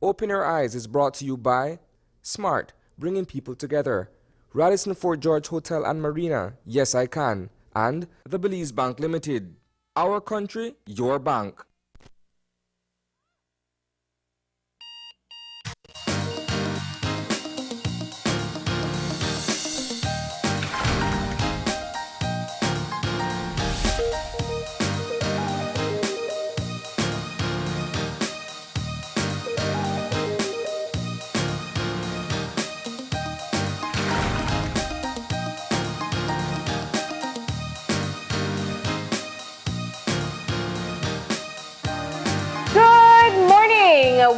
Open Your Eyes is brought to you by Smart, bringing people together. Radisson Fort George Hotel and Marina, Yes I Can. And the Belize Bank Limited. Our country, your bank.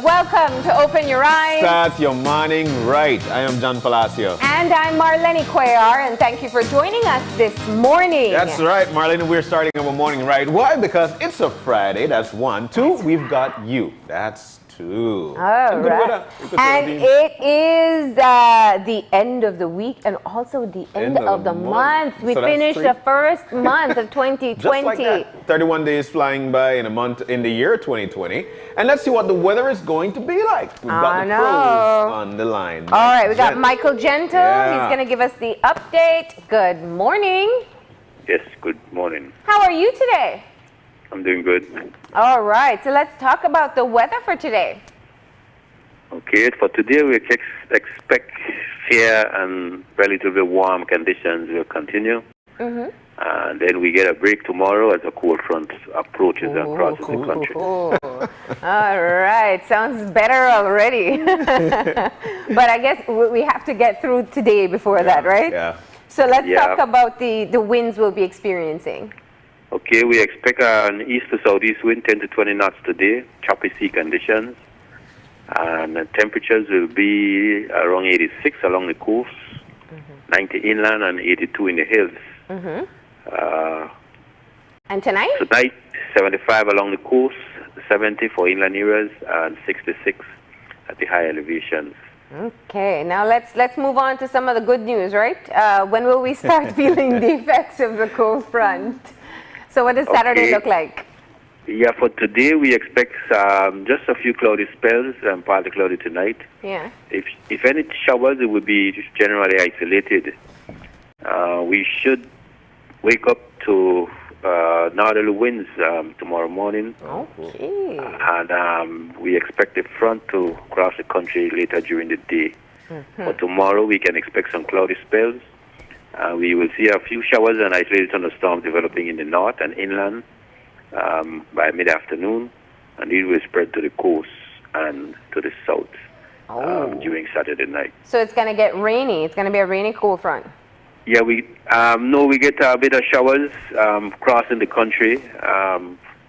Welcome to Open Your Eyes. Start your morning right. I am John Palacio. And I'm Marlene Cuellar, and thank you for joining us this morning. That's right, Marlene. We're starting our morning right. Why? Because it's a Friday. That's one. Two, we've got you. That's two. All right. And it is the end of the week and also the end of the month. We finished the first month of 2020. Just like that. 31 days flying by in a month in the year 2020. And let's see what the weather is going to be like. We've got the pros on the line. All right, we got Michael Gentle. Yeah. He's going to give us the update. Good morning. Yes, good morning. How are you today? I'm doing good. All right, so let's talk about the weather for today. Okay, for today we expect fair and relatively warm conditions will continue. Mm-hmm. And then we get a break tomorrow as a cold front approaches and crosses the country. All right, sounds better already. But I guess we have to get through today before that, right? Yeah. So let's talk about the winds we'll be experiencing. Okay, we expect an east to southeast wind 10 to 20 knots today, choppy sea conditions. And the temperatures will be around 86 along the coast, 90 inland and 82 in the hills. Mm-hmm. And tonight? Tonight, 75 along the coast, 70 for inland areas, and 66 at the high elevations. Okay, now let's move on to some of the good news, right? When will we start feeling the effects of the cold front? So what does Saturday look like? Yeah, for today we expect just a few cloudy spells and partly cloudy tonight. Yeah. If any showers, it will be generally isolated. We should wake up to northerly winds tomorrow morning. Okay. And we expect the front to cross the country later during the day. Mm-hmm. For tomorrow, we can expect some cloudy spells. We will see a few showers and isolated thunderstorms developing in the north and inland by mid-afternoon, and it will spread to the coast and to the south during Saturday night. So it's going to get rainy. It's going to be a rainy cold front. Yeah, we get a bit of showers crossing the country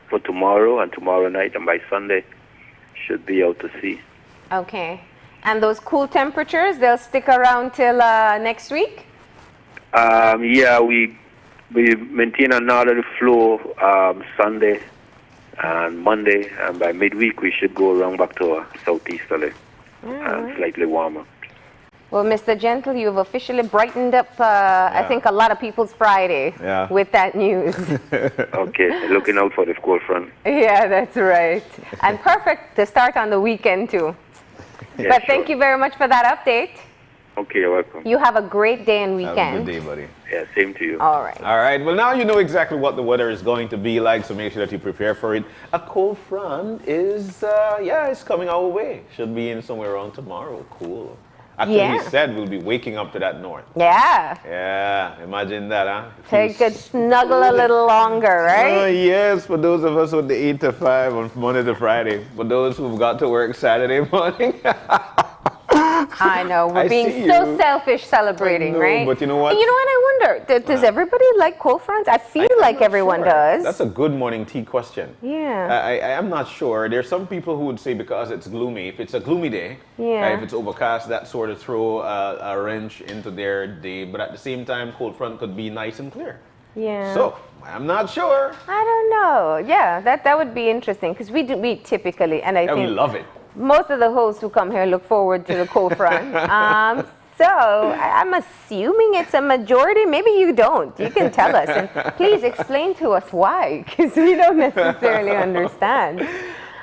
for tomorrow and tomorrow night, and by Sunday should be out to sea. Okay. And those cool temperatures, they'll stick around till next week? Yeah, we maintain a northerly flow Sunday and Monday, and by midweek we should go around back to a southeasterly and slightly warmer. Well, Mr. Gentle, you've officially brightened up, I think, a lot of people's Friday with that news. Okay, looking out for the cold front. Yeah, that's right. And perfect to start on the weekend, too. Yeah, but thank you very much for that update. Okay, you're welcome. You have a great day and weekend. Have a good day, buddy. Yeah, same to you. All right. All right. Well, now you know exactly what the weather is going to be like, so make sure that you prepare for it. A cold front is, it's coming our way. Should be in somewhere around tomorrow. Cool. Actually, he said we'll be waking up to that north. Yeah. Yeah, imagine that, huh? Take it snuggle a little longer, right? Yes, for those of us with the 8 to 5 on Monday to Friday. For those who've got to work Saturday morning. I know, we're being so selfish celebrating, right? But you know what? And you know what, I wonder, does everybody like cold fronts? I feel like everyone does. That's a good morning tea question. Yeah. I am not sure. There's some people who would say because it's gloomy, if it's a gloomy day, if it's overcast, that sort of throw a wrench into their day. But at the same time, cold front could be nice and clear. Yeah. So, I'm not sure. I don't know. Yeah, that would be interesting because we typically, and I think we love it. Most of the hosts who come here look forward to the cold front. So I'm assuming it's a majority. Maybe you don't. You can tell us. And please explain to us why, because we don't necessarily understand.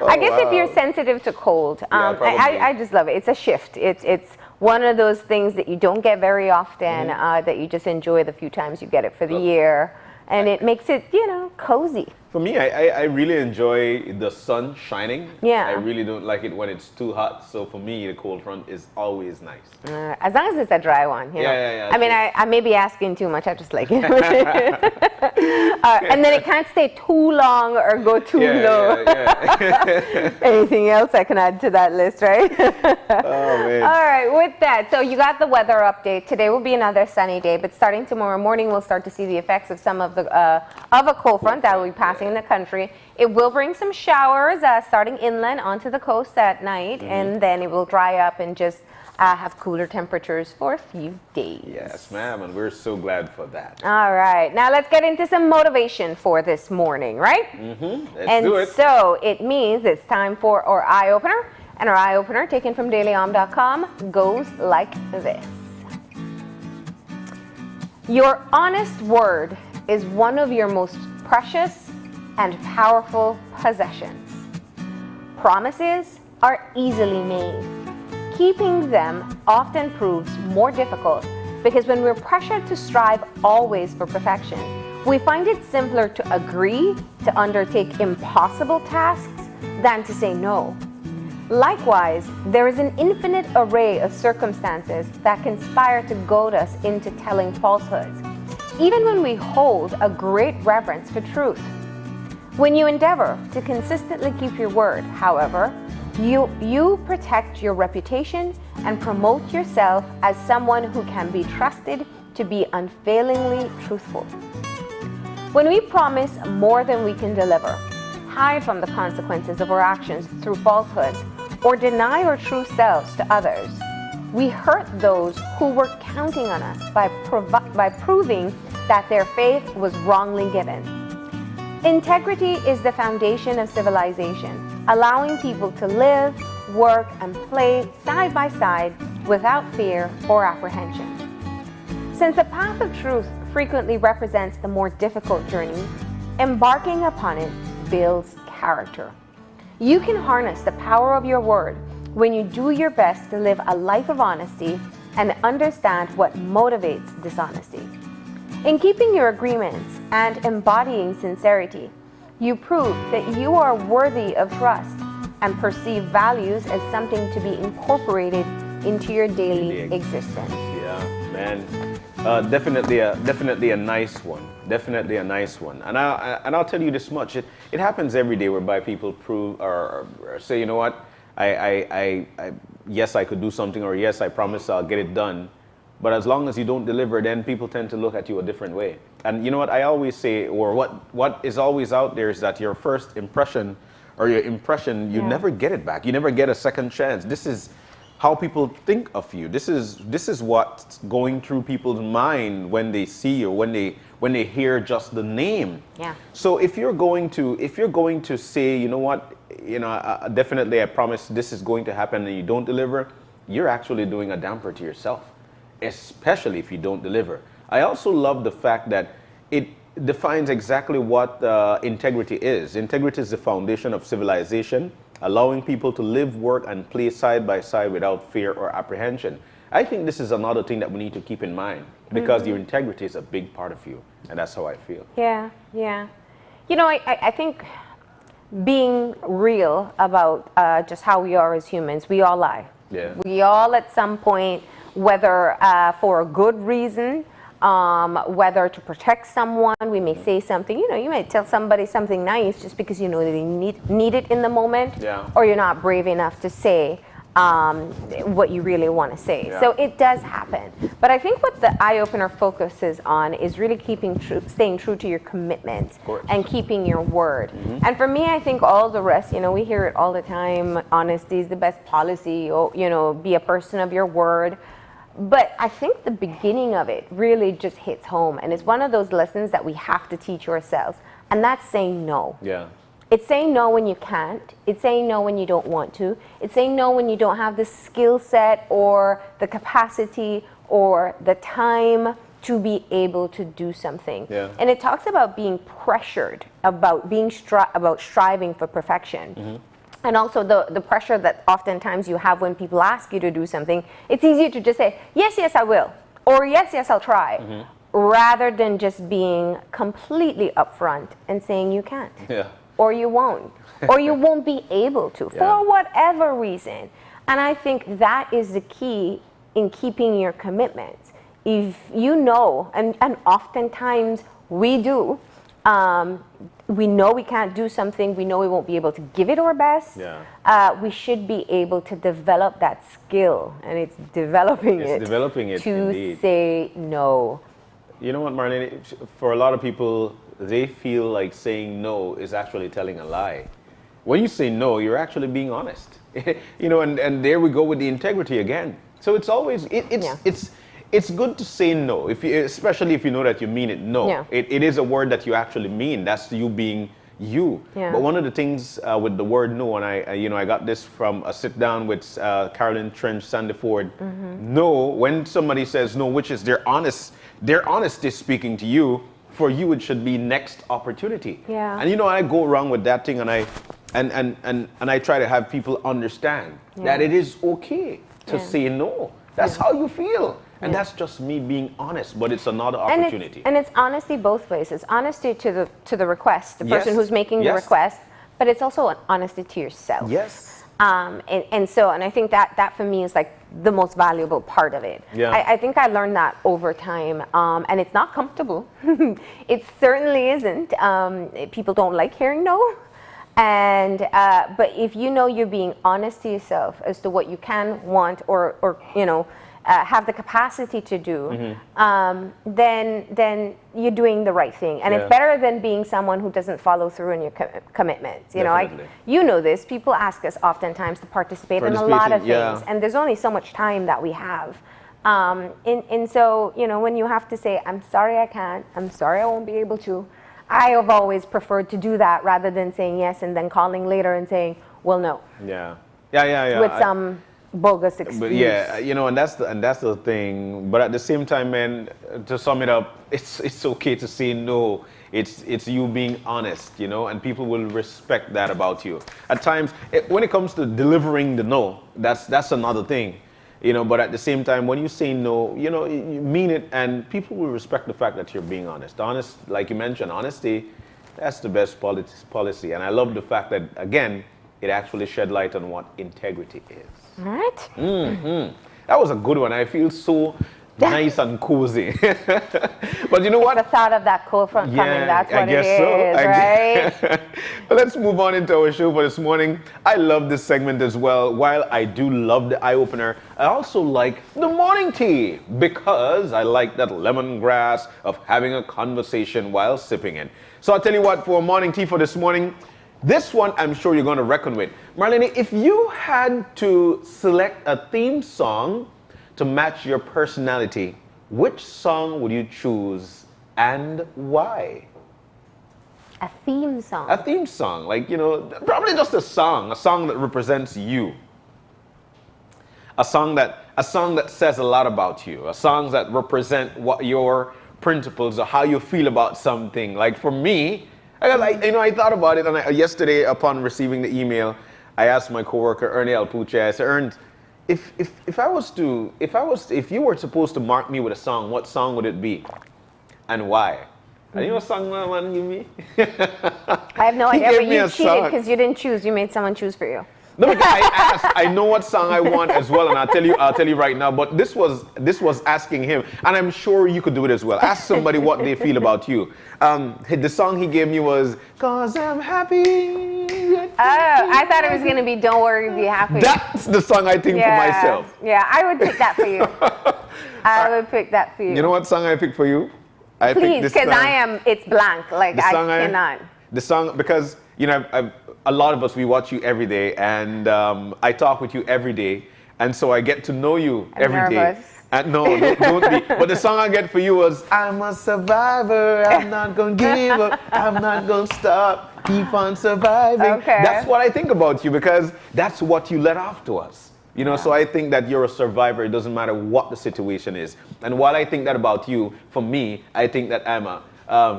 I guess if you're sensitive to cold, I just love it. It's a shift. It's one of those things that you don't get very often, that you just enjoy the few times you get it for the year. And it makes it, cozy. For me, I really enjoy the sun shining. Yeah. I really don't like it when it's too hot. So for me, the cold front is always nice. As long as it's a dry one, Yeah. I mean, I may be asking too much. I just like it. And then it can't stay too long or go too low. Yeah. Anything else I can add to that list, right? Oh, man. All right, with that, so you got the weather update. Today will be another sunny day, but starting tomorrow morning, we'll start to see the effects of some of the of a cold front that will be passing in the country. It will bring some showers starting inland onto the coast at night, and then it will dry up and just have cooler temperatures for a few days. Yes, ma'am, and we're so glad for that. All right, now let's get into some motivation for this morning, right? Let's do it. So it means it's time for our eye opener, and our eye opener, taken from dailyom.com, goes like this. Your honest word is one of your most precious and powerful possessions. Promises are easily made. Keeping them often proves more difficult because when we're pressured to strive always for perfection, we find it simpler to agree to undertake impossible tasks than to say no. Likewise, there is an infinite array of circumstances that conspire to goad us into telling falsehoods, even when we hold a great reverence for truth. When you endeavor to consistently keep your word, however, you protect your reputation and promote yourself as someone who can be trusted to be unfailingly truthful. When we promise more than we can deliver, hide from the consequences of our actions through falsehoods, or deny our true selves to others, we hurt those who were counting on us by proving that their faith was wrongly given. Integrity is the foundation of civilization, allowing people to live, work, and play side by side without fear or apprehension. Since the path of truth frequently represents the more difficult journey, embarking upon it builds character. You can harness the power of your word when you do your best to live a life of honesty and understand what motivates dishonesty. In keeping your agreements and embodying sincerity, you prove that you are worthy of trust and perceive values as something to be incorporated into your daily existence. Yeah, man. Definitely a nice one. Definitely a nice one. And I'll tell you this much: it happens every day whereby people prove or say, you know what, I yes, I could do something, or yes, I promise I'll get it done. But as long as you don't deliver, then people tend to look at you a different way. And you know what I always say, or what is always out there, is that your first impression or your impression, you never get it back. You never get a second chance. This is how people think of you. This is what's going through people's mind when they see you, when they hear just the name. Yeah. So if you're going to say, you know what, definitely I promise this is going to happen, and you don't deliver, you're actually doing a damper to yourself, especially if you don't deliver. I also love the fact that it defines exactly what integrity is. Integrity is the foundation of civilization, allowing people to live, work, and play side by side without fear or apprehension. I think this is another thing that we need to keep in mind, because your integrity is a big part of you, and that's how I feel. Yeah. You know, I think being real about just how we are as humans, we all lie. Yeah. We all at some point, whether for a good reason, whether to protect someone, we may say something, you might tell somebody something nice just because you know that they need it in the moment, or you're not brave enough to say what you really want to say. So it does happen. But I think what the eye-opener focuses on is really staying true to your commitments and keeping your word. And for me, I think all the rest, we hear it all the time, honesty is the best policy, or, be a person of your word. But I think the beginning of it really just hits home, and it's one of those lessons that we have to teach ourselves, and that's saying no. Yeah. It's saying no when you can't. It's saying no when you don't want to. It's saying no when you don't have the skill set or the capacity or the time to be able to do something. Yeah. And it talks about being pressured, about being about striving for perfection. And also the pressure that oftentimes you have when people ask you to do something, it's easier to just say, yes, yes, I will, or yes, yes, I'll try, rather than just being completely upfront and saying you can't, or you won't, or you won't be able to, for whatever reason. And I think that is the key in keeping your commitments. If you know, and oftentimes we do, we know we can't do something, we know we won't be able to give it our best, we should be able to develop that skill, and it's developing it to indeed. say no. You know what, Marlene, for a lot of people, they feel like saying no is actually telling a lie. When you say no, you're actually being honest. You know, and there we go with the integrity again. So it's always, it's good to say no, especially if you know that you mean it. No, it is a word that you actually mean. That's you being you. But one of the things with the word no, and I got this from a sit down with Carolyn Trench Sandiford. No, when somebody says no, which is their honesty speaking to you, for you it should be next opportunity. And you know, I go wrong with that thing, and I try to have people understand that it is okay to say no. That's how you feel. And that's just me being honest, but it's another opportunity. And it's honesty both ways. It's honesty to the request, the person who's making the request, but it's also an honesty to yourself. And I think that for me is like the most valuable part of it. I think I learned that over time, and it's not comfortable. It certainly isn't. People don't like hearing no. And but if you know you're being honest to yourself as to what you can, want, or you know, have the capacity to do, then you're doing the right thing. And it's better than being someone who doesn't follow through on your commitments. You know, you know this. People ask us oftentimes to participate in a lot of things, and there's only so much time that we have. And so, you know, when you have to say, I'm sorry I can't, I'm sorry I won't be able to, I have always preferred to do that rather than saying yes and then calling later and saying, well, no. With some bogus excuse. But you know, and that's the thing. But at the same time, man, to sum it up, it's okay to say no. It's you being honest, you know, and people will respect that about you. At times, when it comes to delivering the no, that's another thing. You know, but at the same time, when you say no, you know, you mean it, and people will respect the fact that you're being honest. Honest, like you mentioned, honesty, that's the best policy. And I love the fact that, again, it actually shed light on what integrity is. All right. That was a good one. I feel so nice and cozy. But you know what? The thought of that cold front coming, that's what it is, right? But let's move on into our show for this morning. I love this segment as well. While I do love the eye-opener, I also like the morning tea because I like that lemongrass of having a conversation while sipping it. So I'll tell you what, for morning tea for this morning, this one I'm sure you're going to reckon with. Marlene, if you had to select a theme song to match your personality, which song would you choose and why? A theme song. A theme song, like, you know, probably just a song that represents you. A song that says a lot about you. A song that represent what your principles or how you feel about something. Like for me, I thought about it, and yesterday upon receiving the email, I asked my coworker Ernie Alpuche. I said, Ern, if you were supposed to mark me with a song, what song would it be, and why? And you know what song that man give me? I have no idea, but you cheated because you didn't choose. You made someone choose for you. No, I asked. I know what song I want as well, and I'll tell you right now. But this was asking him, and I'm sure you could do it as well. Ask somebody what they feel about you. The song he gave me was "Cause I'm Happy." Oh, I thought it was gonna be "Don't Worry, Be Happy." That's the song I think for myself. Yeah, I would pick that for you. I would pick that for you. You know what song I picked for you? Please, because it's blank. Like I cannot. The song, because you know, a lot of us, we watch you every day, and I talk with you every day, and so I get to know you every day. And no, don't be. But the song I get for you was, I'm a survivor, I'm not gonna give up, I'm not gonna stop, keep on surviving. Okay. That's what I think about you, because that's what you let off to us. You know, so I think that you're a survivor. It doesn't matter what the situation is. And while I think that about you, for me, I think that I'm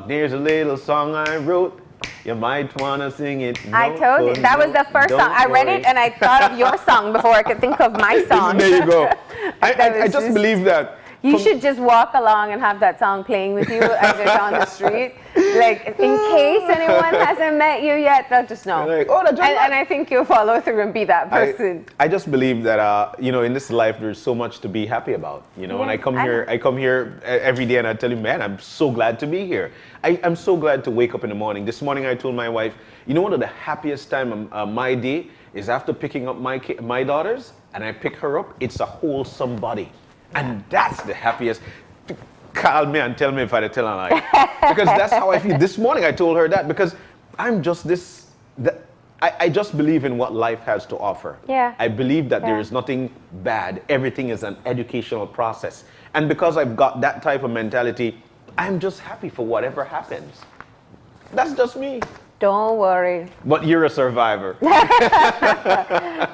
there's a little song I wrote. You might wanna sing it. I No, told you. oh, That was no, the first song. don't I read worry. it and I thought of your song before I could think of my song. There you go. That I was just just- believe that. You From- should just walk along and have that song playing with you as you're down the street. Like, in case anyone hasn't met you yet, they'll just know. Like, oh, that's And I think you'll follow through and be that person. I just believe that in this life there's so much to be happy about. And Yeah, I come here every day and I tell you, man, I'm so glad to be here. I'm so glad to wake up in the morning. This morning I told my wife, one of the happiest time of my day is after picking up my daughters and I pick her up. It's a wholesome body, and that's the happiest. Call me and tell me if I tell a lie, because that's how I feel. This morning I told her that because I'm just this. I just believe in what life has to offer. Yeah. I believe that there Yeah. is nothing bad. Everything is an educational process. And because I've got that type of mentality, I'm just happy for whatever happens. That's just me. Don't worry. But you're a survivor.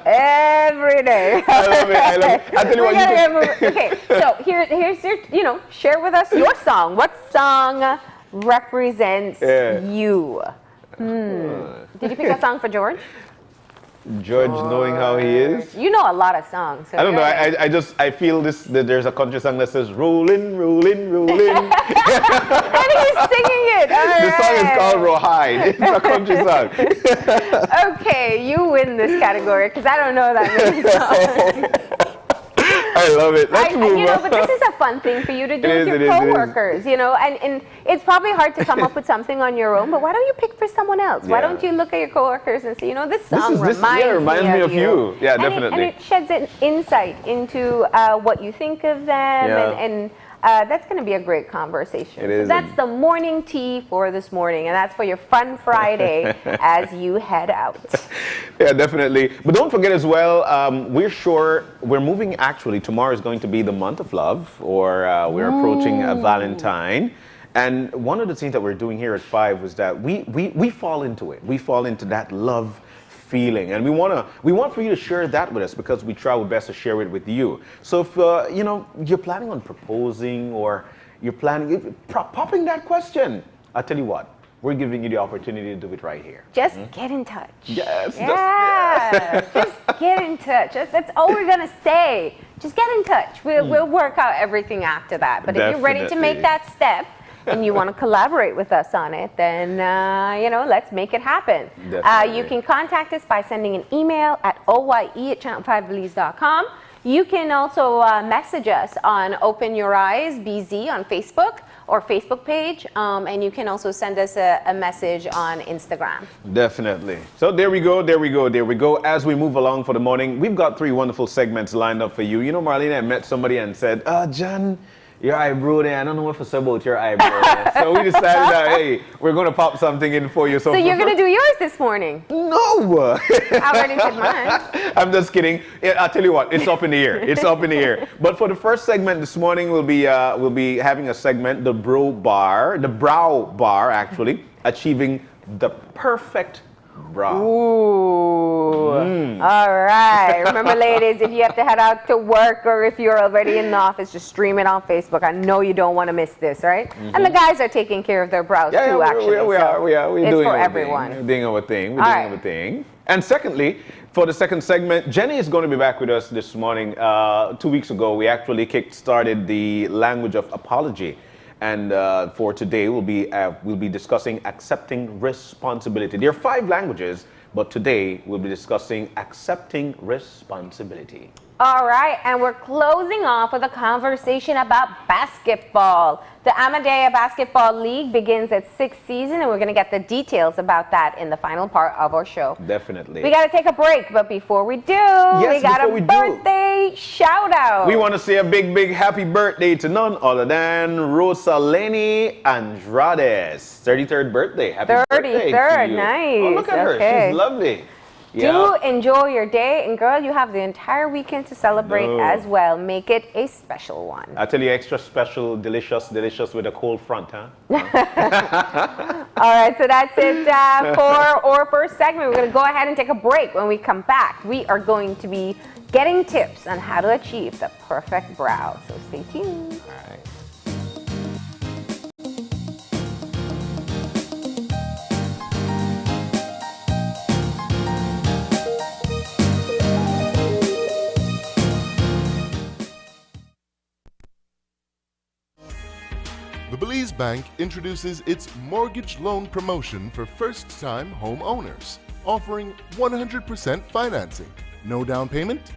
Every day. I love it. I love it. I tell you what, you can, Okay, so here's your, share with us your song. What song represents Yeah. you? Did you pick a song for George? George knowing how he is. You know a lot of songs. So I don't know. go ahead. I feel that there's a country song that says "Rollin', rollin', rollin'." And he's singing it. The song is called Rawhide. It's a country song. Okay, you win this category because I don't know that many songs. I love it. Let's move on. But this is a fun thing for you to do It with is, your it is, it is. coworkers, and it's probably hard to come up with something on your own, but why don't you pick for someone else? Why Yeah. don't you look at your coworkers and say, this song This reminds me of you. Yeah, And definitely. it sheds an insight into what you think of them, Yeah. and that's going to be a great conversation. It So is. that's the morning tea for this morning, and that's for your fun Friday as you head out. Yeah, definitely. But don't forget as well, we're moving, actually, tomorrow is going to be the month of love, or we're approaching a Valentine. And one of the things that we're doing here at 5 was that we fall into it. We fall into that love feeling, and we want for you to share that with us because we try our best to share it with you. So if you're planning on proposing, or you're planning popping that question, I'll tell you what, we're giving you the opportunity to do it right here. Just get in touch. Yes. Yeah, just get in touch. That's all we're gonna say. Just get in touch. We'll work out everything after that. But if you're ready to Definitely. make that step and you want to collaborate with us on it, then let's make it happen. Definitely. You can contact us by sending an email at oye@channel5belize.com. You can also message us on Open Your Eyes BZ on Facebook or Facebook page, and you can also send us a message on Instagram. Definitely. So there we go. As we move along for the morning, we've got 3 wonderful segments lined up for you. Marlene, I met somebody and said, John, your eyebrow there, I don't know what to say about your eyebrow there. So we decided that, hey, we're going to pop something in for you. So you're going to do yours this morning? No! I already did mine. I'm just kidding. I'll tell you what, it's up in the air. It's up in the air. But for the first segment this morning, we'll be having a segment, the brow bar, actually, achieving the perfect brow. Ooh. All right. Remember, ladies, if you have to head out to work or if you're already in the office, just stream it on Facebook. I know you don't want to miss this, right? And the guys are taking care of their brows too, actually. We are. We're it's doing for our everyone. Thing. We're doing our thing. We're All doing right. our thing. And secondly, for the second segment, Jenny is going to be back with us this morning. 2 weeks ago, we actually kick-started the language of apology. And for today, we'll be discussing accepting responsibility. There are 5 languages, but today we'll be discussing accepting responsibility. All right, and we're closing off with a conversation about basketball. The Amadea Basketball League begins its 6th season, and we're going to get the details about that in the final part of our show. Definitely. We got to take a break, but before we do, we got a birthday shout out. We want to say a big, big happy birthday to none other than Rosaleni Andrades. 33rd birthday. Happy birthday to 33rd, you. nice. Oh, look at her. Okay. She's lovely. Do enjoy your day, and girl, you have the entire weekend to celebrate as well. Make it a special one. I tell you, extra special, delicious with a cold front, huh? All right, so that's it for our first segment. We're going to go ahead and take a break. When we come back, we are going to be getting tips on how to achieve the perfect brow. So stay tuned. All right. Bank introduces its mortgage loan promotion for first-time home owners, offering 100% financing. No down payment,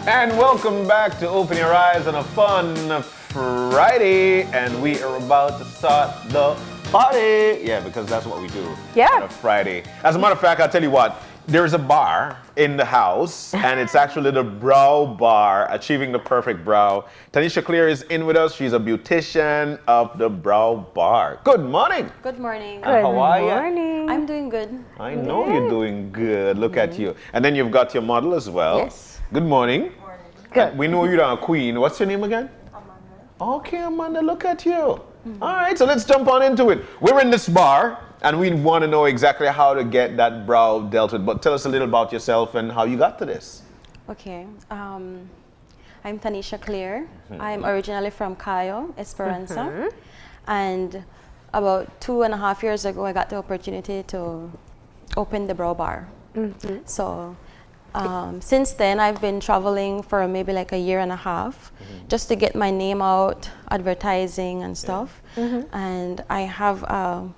And welcome back to Open Your Eyes on a fun Friday. And we are about to start the party. Yeah, because that's what we do on a Friday. As a matter of fact, I'll tell you what. There's a bar in the house, and it's actually the Brow Bar, Achieving the Perfect Brow. Tanisha Clear is in with us. She's a beautician of the Brow Bar. Good morning. Good morning. How are you? Morning. I'm doing good. I know you're doing good. Look at you. And then you've got your model as well. Yes. Good morning. Good. We know you're a queen. What's your name again? Amanda. Okay, Amanda, look at you. All right, so let's jump on into it. We're in this bar, and we want to know exactly how to get that brow dealt with. But tell us a little about yourself and how you got to this. Okay. I'm Tanisha Clear. I'm originally from Cayo, Esperanza. And about 2.5 years ago, I got the opportunity to open the Brow Bar. So since then, I've been traveling for maybe like 1.5 years just to get my name out, advertising and stuff. And I have a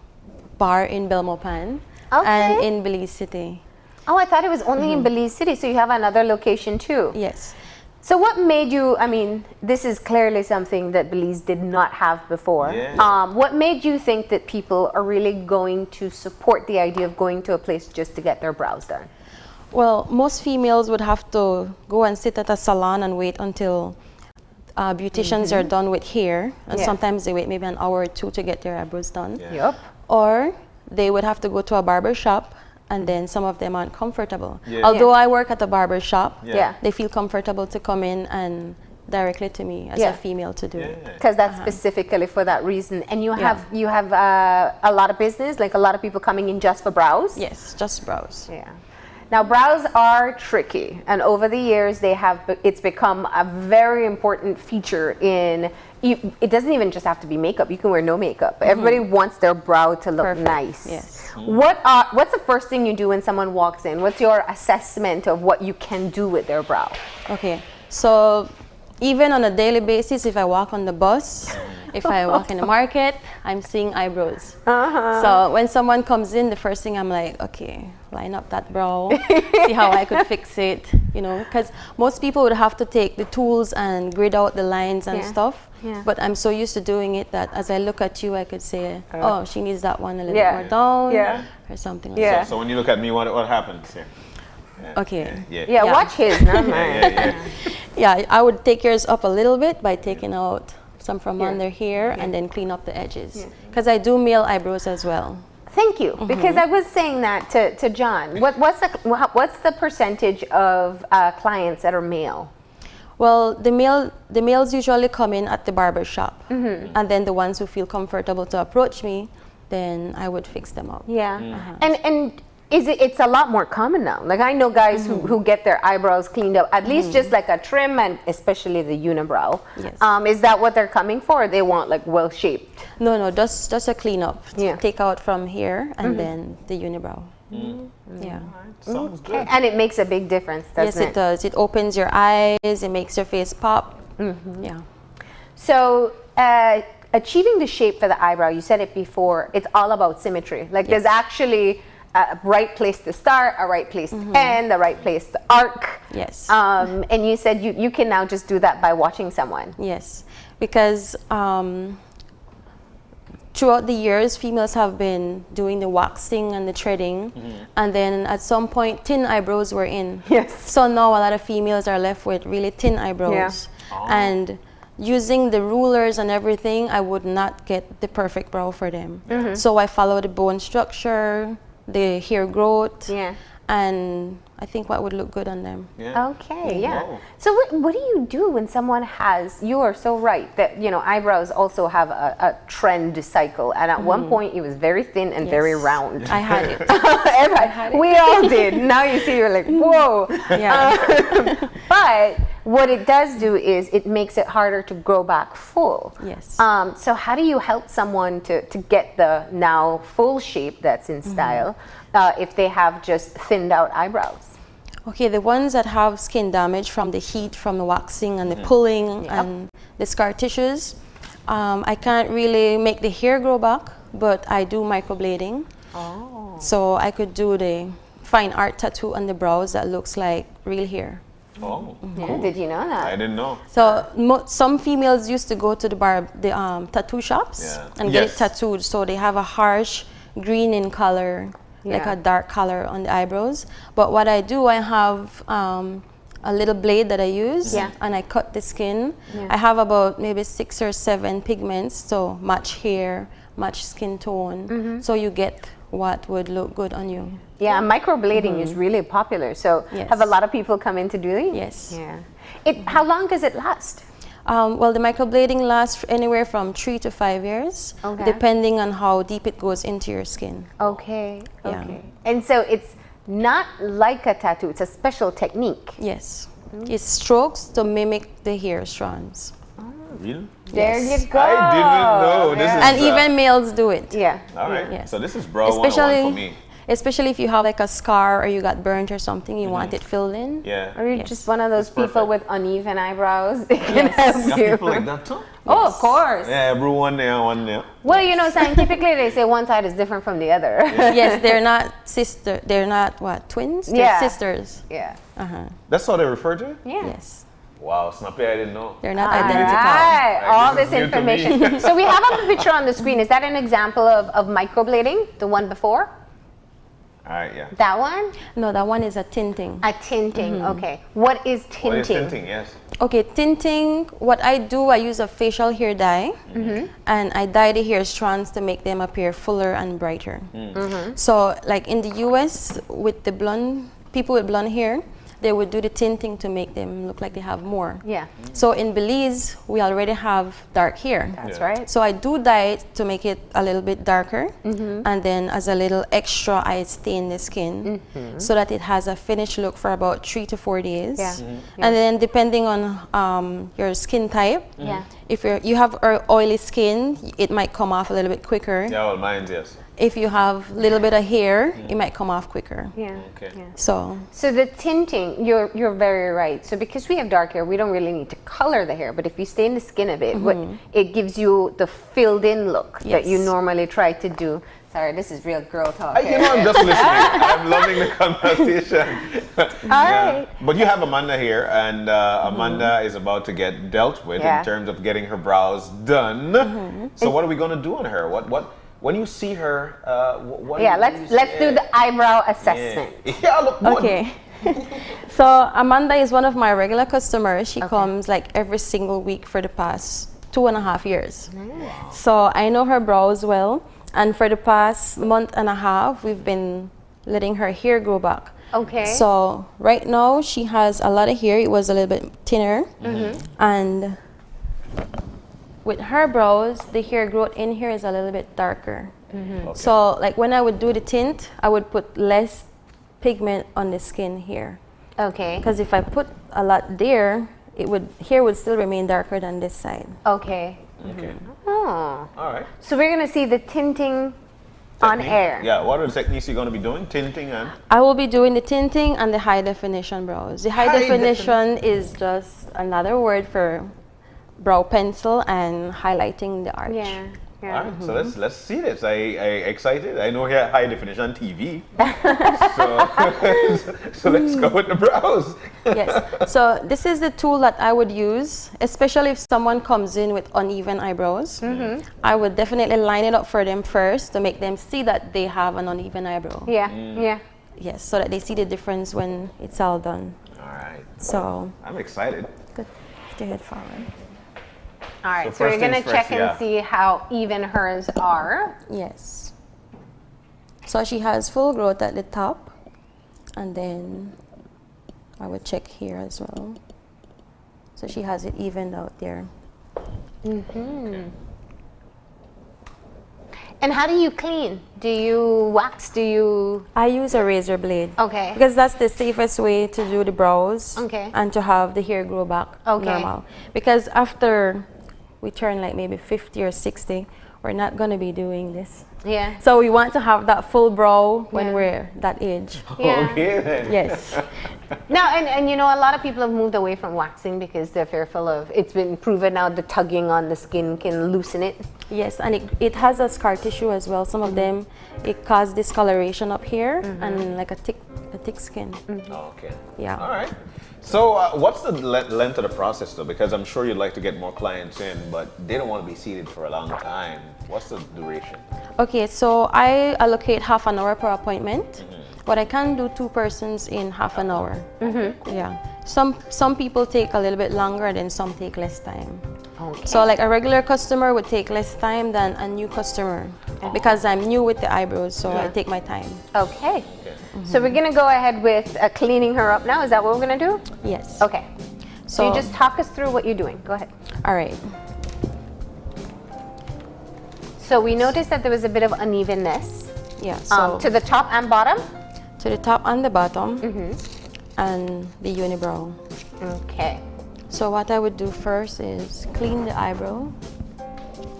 bar in Belmopan and in Belize City. Oh, I thought it was only in Belize City, so you have another location too. Yes. So what made you, I mean, this is clearly something that Belize did not have before. What made you think that people are really going to support the idea of going to a place just to get their brows done? Well, most females would have to go and sit at a salon and wait until beauticians are done with hair. And sometimes they wait maybe an hour or two to get their eyebrows done. Yep. Or they would have to go to a barber shop, and then some of them aren't comfortable. Although I work at a barber shop, they feel comfortable to come in and directly to me as a female to do it. Because that's specifically for that reason. And you have a lot of business, like a lot of people coming in just for brows? Yes, just brows. Yeah. Now, brows are tricky, and over the years, it's become a very important feature in. It doesn't even just have to be makeup. You can wear no makeup. Everybody wants their brow to look nice. Yes. What's the first thing you do when someone walks in? What's your assessment of what you can do with their brow? Okay, so even on a daily basis, if I walk on the bus, if I walk in the market, I'm seeing eyebrows. So when someone comes in, the first thing I'm like, okay, line up that brow, see how I could fix it, you know, because most people would have to take the tools and grid out the lines and stuff. But I'm so used to doing it that as I look at you, I could say, oh, she needs that one a little bit more down or something like that. So when you look at me, what happens here? Okay. Yeah, watch his, not mine. Yeah, I would take yours up a little bit by taking out some from under here and then clean up the edges. Because I do male eyebrows as well. Thank you, because I was saying that to John. What's the percentage of clients that are male? Well, the males usually come in at the barber shop, and then the ones who feel comfortable to approach me, then I would fix them up. Yeah, and it's a lot more common now. Like I know guys who get their eyebrows cleaned up, at least just like a trim, and especially the unibrow. Yes. Is that what they're coming for? Or they want like well shaped? No, just a clean up. Take out from here and then the unibrow. Yeah. Sounds good. And it makes a big difference, doesn't it? Yes, it does. It opens your eyes. It makes your face pop. Yeah. So, achieving the shape for the eyebrow, you said it before, it's all about symmetry. Like there's actually a right place to start, a right place to end, a right place to arc. Yes. And you said you can now just do that by watching someone. Yes, because throughout the years, females have been doing the waxing and the threading, and then at some point, thin eyebrows were in. Yes. So now a lot of females are left with really thin eyebrows. And using the rulers and everything, I would not get the perfect brow for them. So I follow the bone structure, the hair growth, and I think what would look good on them. Okay, So what do you do when someone has, you are so right, that, you know, eyebrows also have a trend cycle. And at one point, it was very thin and very round. I had it. We all did. Now you see, you're like, whoa. But what it does do is it makes it harder to grow back full. Yes. So how do you help someone to get the now full shape that's in style if they have just thinned out eyebrows? Okay, the ones that have skin damage from the heat, from the waxing and the pulling and the scar tissues, I can't really make the hair grow back, but I do microblading. So I could do the fine art tattoo on the brows that looks like real hair. Oh, Yeah, cool. did you know that? I didn't know. So some females used to go to the tattoo shops Yeah. and get Yes. it tattooed. So they have a harsh green in color, like Yeah. a dark color on the eyebrows. But what I do, I have a little blade that I use, Yeah. and I cut the skin. Yeah. I have about maybe 6 or 7 pigments, so match hair, match skin tone. Mm-hmm. So you get what would look good on you. Yeah, microblading is really popular. So Yes. have a lot of people come in to do it? Yes. Yeah. How long does it last? Well, the microblading lasts anywhere from 3 to 5 years, Okay. depending on how deep it goes into your skin. Okay. Yeah. Okay. And so it's not like a tattoo, it's a special technique. Yes. It's strokes to mimic the hair strands. Really? There Yes. you go. I didn't know. This is And even males do it. Yeah. all right. Yes. So this is bro 101 for me. Especially if you have like a scar or you got burnt or something, you want it filled in. Yeah. Or you're Yes. just one of those That's people perfect. with uneven eyebrows. They can help Got you. people like that too? Oh, of course. Yeah, everyone there, one there. Well, you know, scientifically they say one side is different from the other. Yes, they're not they're not what, twins? They're Yeah. sisters. Yeah. That's how they refer to it? Yeah. Yes. Wow, Snappy, I didn't know. They're not All identical. right, all This this is new to me. information. So we have a picture on the screen. Is that an example of microblading? The one before? All right, yeah. That one? No, that one is a tinting. A tinting. Okay. What is tinting? What is tinting? Yes. Okay, tinting, what I do, I use a facial hair dye and I dye the hair strands to make them appear fuller and brighter. So like in the US, with the blonde, people with blonde hair, they would do the tinting to make them look like they have more. Yeah, So in Belize, we already have dark hair. that's Yeah. right. So I do dye it to make it a little bit darker, and then as a little extra, I stain the skin so that it has a finished look for about 3 to 4 days. Yeah. And then depending on your skin type, Yeah. if you have oily skin, it might come off a little bit quicker. Yeah, well, mine's yes. If you have a little bit of hair, it might come off quicker. Yeah. Okay. Yeah. So So the tinting, you're very right. So because we have dark hair, we don't really need to color the hair. But if you stain the skin a bit, it gives you the filled-in look that you Yes. normally try to do. Sorry, this is real girl talk. You know, I'm just listening. I'm loving the conversation. All right. But you have Amanda here, and Amanda is about to get dealt with Yeah. in terms of getting her brows done. So what are we going to do on her? What? When you see her, what? Yeah, what do you let's say? do the eyebrow assessment. Yeah, look good. okay. So Amanda is one of my regular customers. She comes like every single week for the past 2.5 years. So I know her brows well, and for the past month and a half, we've been letting her hair grow back. Okay. So right now she has a lot of hair. It was a little bit thinner, and with her brows, the hair growth in here is a little bit darker. So like when I would do the tint, I would put less pigment on the skin here. Okay. Because if I put a lot there, hair would still remain darker than this side. Okay. Okay. Oh. All right. So we're gonna see the tinting on Technique. air. Yeah. What are the techniques you're going to be doing? Tinting and. I will be doing the tinting and the high definition brows. The high definition is just another word for brow pencil and highlighting the arch. Yeah. All Yeah. right, so let's see this. I excited. I know here high definition TV. so let's go with the brows. Yes. So this is the tool that I would use, especially if someone comes in with uneven eyebrows. I would definitely line it up for them first to make them see that they have an uneven eyebrow. Yeah. Yeah. Yes, so that they see the difference when it's all done. All right. So I'm excited. good. Lift your head forward. All right. So So, we're first gonna things check first, and yeah. see how even hers are. Yes. So she has full growth at the top, and then I would check here as well. So she has it evened out there. And how do you clean? Do you wax? Do you? I use a razor blade. Okay. Because that's the safest way to do the brows. Okay. And to have the hair grow back Okay. normal. Because after we turn like maybe 50 or 60, we're not going to be doing this. Yeah. So we want to have that full brow when Yeah. we're that age. Yeah. Okay then. Yes. Now, and you know, a lot of people have moved away from waxing because they're fearful of. It's been proven now the tugging on the skin can loosen it. Yes, and it has a scar tissue as well. Some of them, it causes discoloration up here and like a a thick skin. Oh, okay. Yeah. All right. So what's the length of the process though? Because I'm sure you'd like to get more clients in, but they don't want to be seated for a long time. What's the duration? Okay, so I allocate half an hour per appointment, but I can do 2 persons in half an hour. Yeah. Some people take a little bit longer, then some take less time. Okay. So like a regular customer would take less time than a new customer because I'm new with the eyebrows, so I take my time. Okay. So we're gonna go ahead with cleaning her up now. Is that what we're gonna do? Yes. Okay. So you just talk us through what you're doing. Go ahead. All right. So we noticed that there was a bit of unevenness Yeah. So to the top and bottom. to the top and the bottom, and the unibrow. Okay. So what I would do first is clean the eyebrow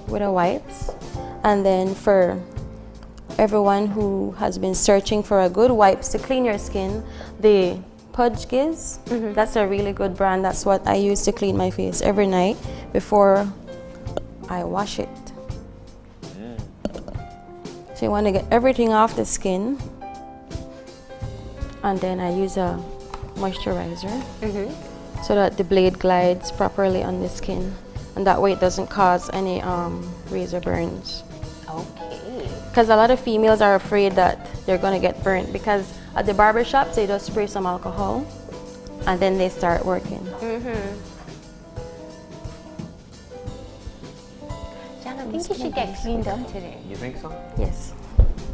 with a wipes, and then for everyone who has been searching for a good wipes to clean your skin, the Pudge Giz, that's a really good brand. That's what I use to clean my face every night before I wash it. So you want to get everything off the skin, and then I use a moisturizer so that the blade glides properly on the skin, and that way it doesn't cause any razor burns. Okay. Because a lot of females are afraid that they're going to get burnt, because at the barber shops they just spray some alcohol and then they start working. Jan, I think you should get cleaned up today. You think so? Yes.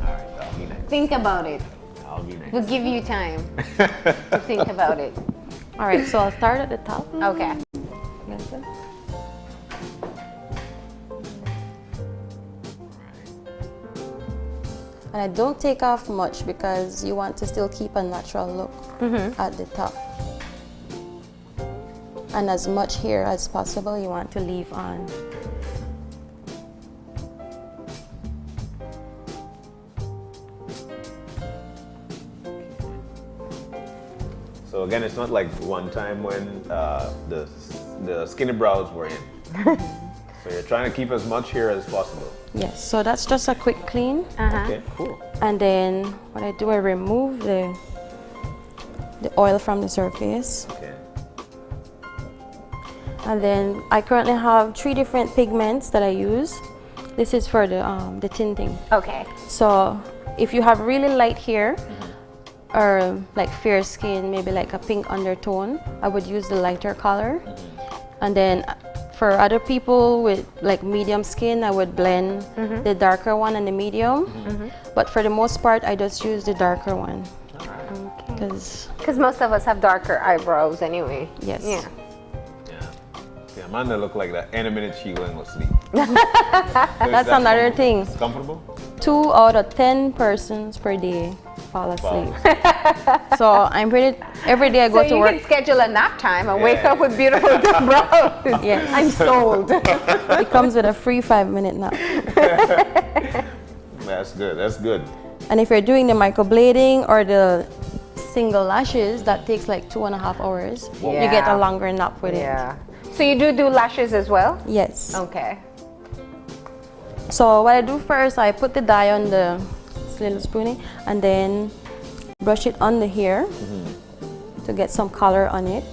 All right, that'll be nice. Think about it. I'll be nice. We'll give you time to think about it. All right, so I'll start at the top. Okay. Like this. And I don't take off much because you want to still keep a natural look at the top. And as much hair as possible you want to leave on. So again, it's not like one time when the skinny brows were in. So you're trying to keep as much hair as possible. Yes, so that's just a quick clean. Okay, cool. And then what I do, I remove the oil from the surface. Okay. And then I currently have 3 different pigments that I use. This is for the tinting. Okay. So if you have really light hair or like fair skin, maybe like a pink undertone, I would use the lighter color. And then for other people with like medium skin, I would blend the darker one and the medium. But for the most part, I just use the darker one. Because most of us have darker eyebrows anyway. Yes. Yeah. Yeah, Amanda looked like that any minute she went to sleep. That's another thing. It's comfortable? 2 out of 10 persons per day fall asleep. So I'm pretty, every day I go So to you work. can schedule a nap time and wake up with beautiful brows. Yes. I'm sold. It comes with a free 5-minute nap. That's good, that's good. And if you're doing the microblading or the single lashes, that takes like 2.5 hours. You get a longer nap with Yeah. So you do lashes as well? it. Yes. Okay. So what I do first, I put the dye on the little spoonie and then brush it on the hair to get some color on it.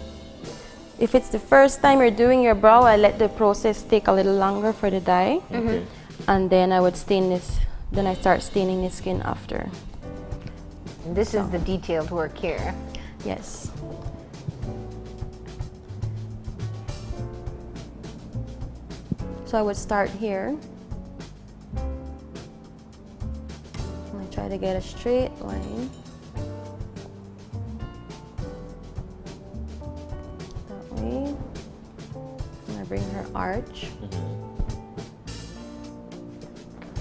If it's the first time you're doing your brow, I let the process take a little longer for the dye. And then I would stain this, then I start staining the skin after. And this is the detailed work here. Yes. So I would start here. And I try to get a straight line. That way. And I bring her arch.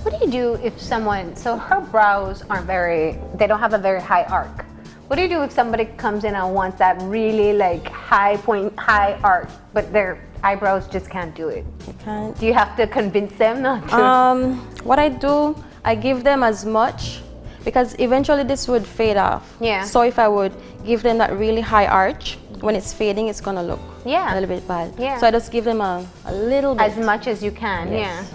What do you do if someone, so her brows aren't they don't have a very high arc. What do you do if somebody comes in and wants that really like high arc, but their eyebrows just can't do it? I can't. Do you have to convince them not to? What I do, I give them as much because eventually this would fade off. Yeah. So if I would give them that really high arch, when it's fading, it's gonna look a little bit bad. Yeah. So I just give them a little bit. As much as you can, Yes.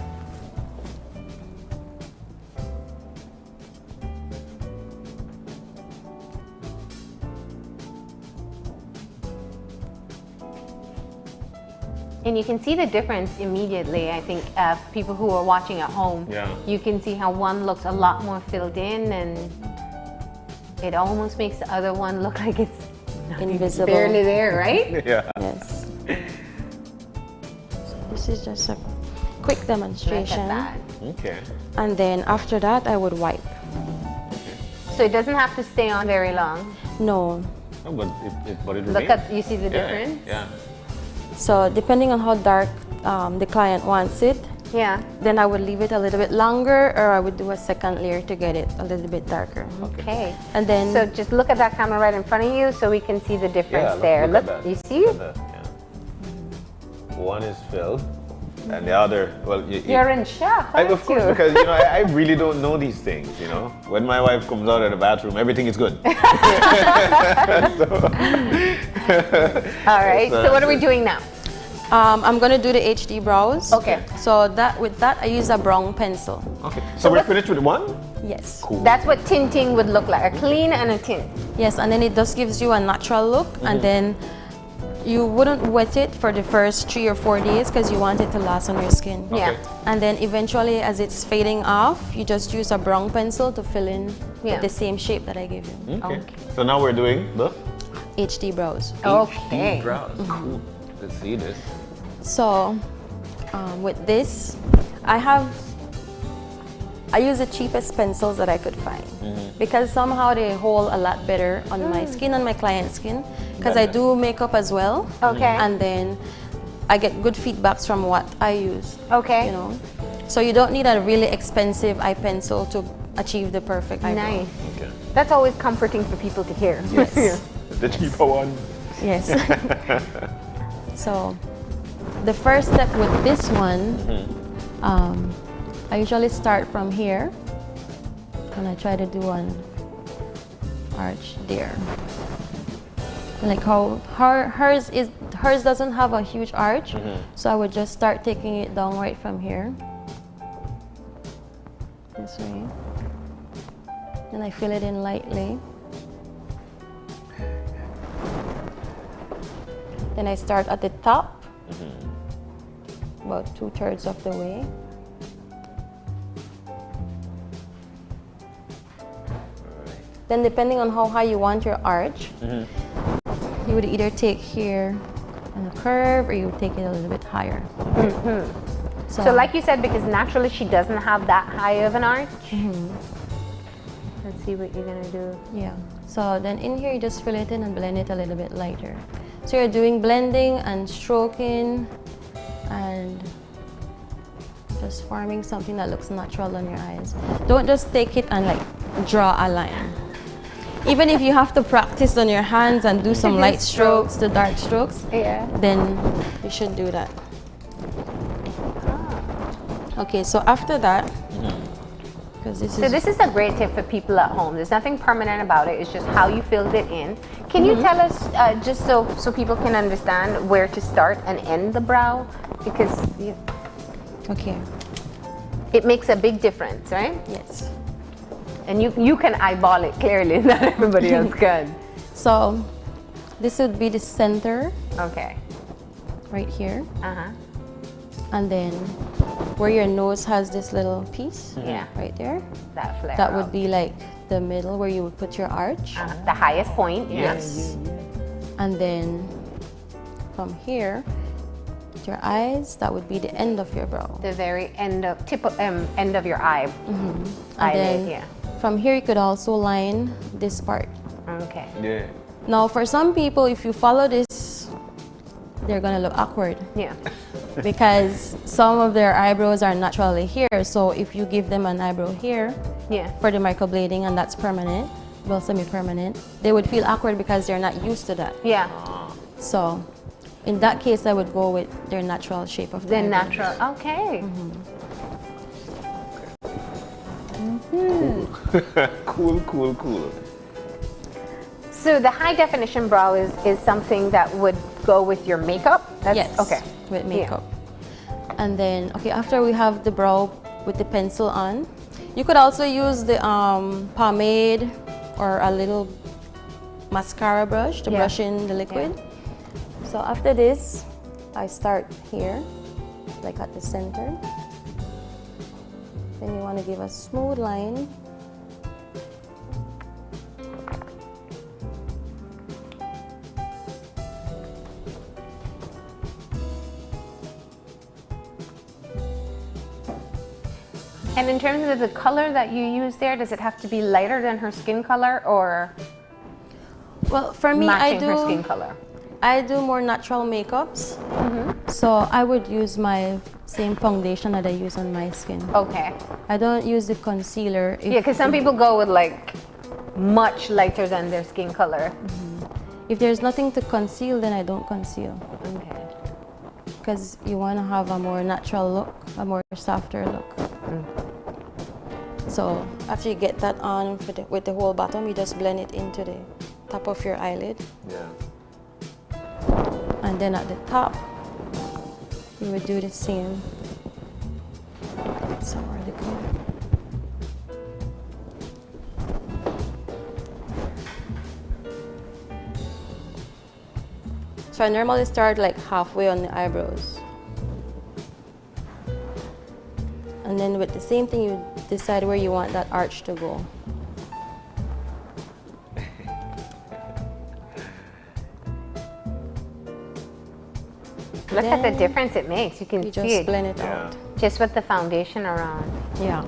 And you can see the difference immediately. I think people who are watching at home, Yeah. you can see how one looks a lot more filled in, and it almost makes the other one look like it's Invisible. barely there, right? Yeah. Yes. So this is just a quick Look demonstration. at that. Okay. And then after that, I would wipe. So it doesn't have to stay on very long. No. Oh, but it Look remains. at, you see the difference? Yeah. So depending on how dark the client wants it, Yeah. then I would leave it a little bit longer, or I would do a second layer to get it a little bit darker. Okay. And then So just look at that camera right in front of you so we can see the difference Yeah, there. look Look, at that. you see? Look at that, yeah. One is filled, and the other, well, You're in shock, I, aren't of course, you? because I really don't know these things. When my wife comes out of the bathroom, everything is good. All right. So what are we doing now? I'm gonna do the HD brows. Okay. So with that, I use a brown pencil. Okay. So we're finished with one. Yes. Cool. That's what tinting would look like, a clean and a tint. Yes, and then it just gives you a natural look, and then you wouldn't wet it for the first 3 or 4 days because you want it to last on your skin. Yeah. Okay. And then eventually, as it's fading off, you just use a brown pencil to fill in Yeah. with the same shape that I gave you. Okay. Okay. So now we're doing the HD brows. Okay. HD brows. Cool. Let's see this. So with this, I use the cheapest pencils that I could find because somehow they hold a lot better on my skin and my client's skin because I do makeup as well. Okay. And then I get good feedbacks from what I use. Okay. You know, so you don't need a really expensive eye pencil to achieve the perfect eyebrow. Nice. Okay. That's always comforting for people to hear. Yes. The cheaper one. Yes. So the first step with this one, I usually start from here and I try to do an arch there. Like how hers doesn't have a huge arch, so I would just start taking it down right from here. This way. And I fill it in lightly. Then I start at the top, about 2/3 of the way. Then depending on how high you want your arch, you would either take here on a curve or you would take it a little bit higher. So like you said, because naturally she doesn't have that high of an arch. Let's see what you're gonna do. Yeah. So then in here you just fill it in and blend it a little bit lighter. So you're doing blending and stroking and just forming something that looks natural on your eyes. Don't just take it and like draw a line. Even if you have to practice on your hands and do some light strokes to dark strokes, Yeah. then you should do that. Okay, so after that, because this So is this is a great tip for people at home. There's nothing permanent about it. It's just how you filled it in. Can you tell us, just so people can understand where to start and end the brow? Because okay. it makes a big difference, right? Yes. And you can eyeball it clearly, not everybody else can. So this would be the center Okay. right here, Uh-huh. and then where your nose has this little piece Yeah. right there, That flare that out. would be like the middle where you would put your arch. The highest point. Yes. And then from here to your eyes, that would be the end of your brow. The very end of end of your eye. And Eyelid, then yeah. from here you could also line this part. Okay. Yeah. Now for some people, if you follow this, they're gonna look awkward Yeah. because some of their eyebrows are naturally here. So if you give them an eyebrow here Yeah. for the microblading and that's permanent, well semi-permanent, they would feel awkward because they're not used to that. Yeah. So in that case, I would go with their natural shape of the The eyebrow. natural. Okay. Cool, cool, cool. So the high definition brow is something that would go with your makeup? Yes. Okay. With makeup. And then, okay, after we have the brow with the pencil on, you could also use the pomade or a little mascara brush to Yeah. brush in the liquid. So after this, I start here, like at the center. Then you want to give a smooth line. And in terms of the color that you use there, does it have to be lighter than her skin color or Well, for me, matching her skin color? I do more natural makeups. So I would use my same foundation that I use on my skin. Okay. I don't use the concealer. Yeah, because some people go with like much lighter than their skin color. If there's nothing to conceal, then I don't conceal. Okay. Because you want to have a more natural look, a more softer look. So after you get that on with the whole bottom, you just blend it into the top of your eyelid. Yeah. And then at the top, you would do the same. Somewhere to go. So I normally start like halfway on the eyebrows. And then with the same thing, you decide where you want that arch to go. Look at the Then difference it makes. You can You see just it blend it Yeah. out. just with the foundation around. Yeah.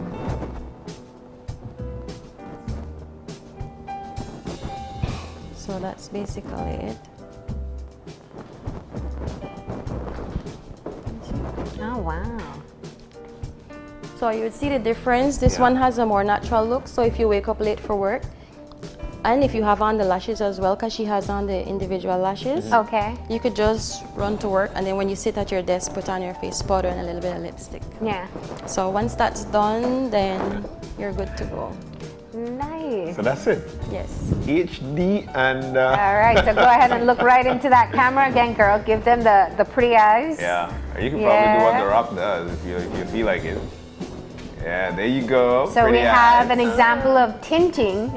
So that's basically it. Oh, wow. So you would see the difference. This Yeah. one has a more natural look. So if you wake up late for work, and if you have on the lashes as well, because she has on the individual lashes, Okay. you could just run to work, and then when you sit at your desk, put on your face powder and a little bit of lipstick. Yeah. So once that's done, then you're good to go. Nice. So that's it. Yes. HD and All right, so go ahead and look right into that camera again, girl. Give them the pretty eyes. yeah, you can probably do what Yeah. The Rock does if you feel like it. Yeah, there you go. So we Pretty have an eyes. example of tinting.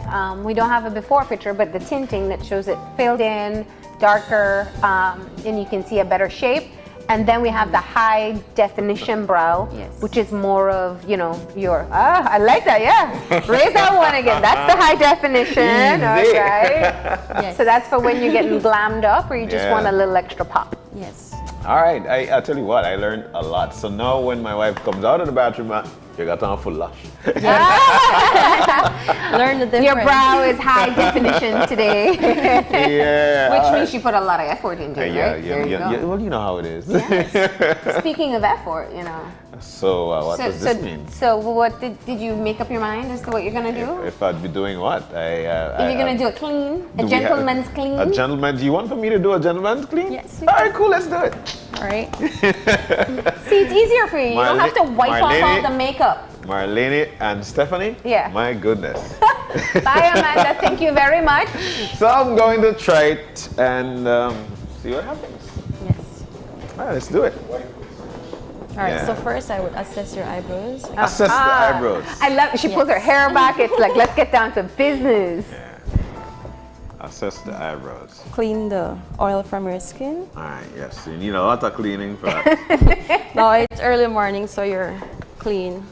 We don't have a before picture, but the tinting that shows it filled in, darker, and you can see a better shape. And then we have the high definition brow, Yes. which is more of, your, I like that, yeah. Raise that one again. That's the high definition, all Easy. right. Yes. So that's for when you're getting glammed up or you just Yeah. want a little extra pop. Yes. All right, I tell you what, I learned a lot. So now when my wife comes out of the bathroom, you got on full lush. Learn the difference. Your brow is high definition today. Yeah. Which means you put a lot of effort into it, Yeah, right? yeah, There you yeah, go. well, you know how it is. Speaking of effort, So what So, does this mean? so what did you make up your mind as to what you're gonna do? If I'd be doing what? If you're gonna do a clean, a do we have- gentleman's clean? A gentleman? Do you want for me to do a gentleman's clean? Yes. All right, cool. Let's do it. All right. See, it's easier for you. You don't have to wipe off all Marlene- the makeup. Marlene and Stephanie. Yeah. My goodness. Bye, Amanda. Thank you very much. So I'm going to try it and see what happens. Yes. All right, let's do it. All right. Yeah. So first, I would assess your eyebrows. Assess the eyebrows. I love. She pulls her hair back. It's like, let's get down to business. Assess the eyebrows. Clean the oil from your skin. All right, yes. You need a lot of cleaning for that. No, it's early morning, so you're clean.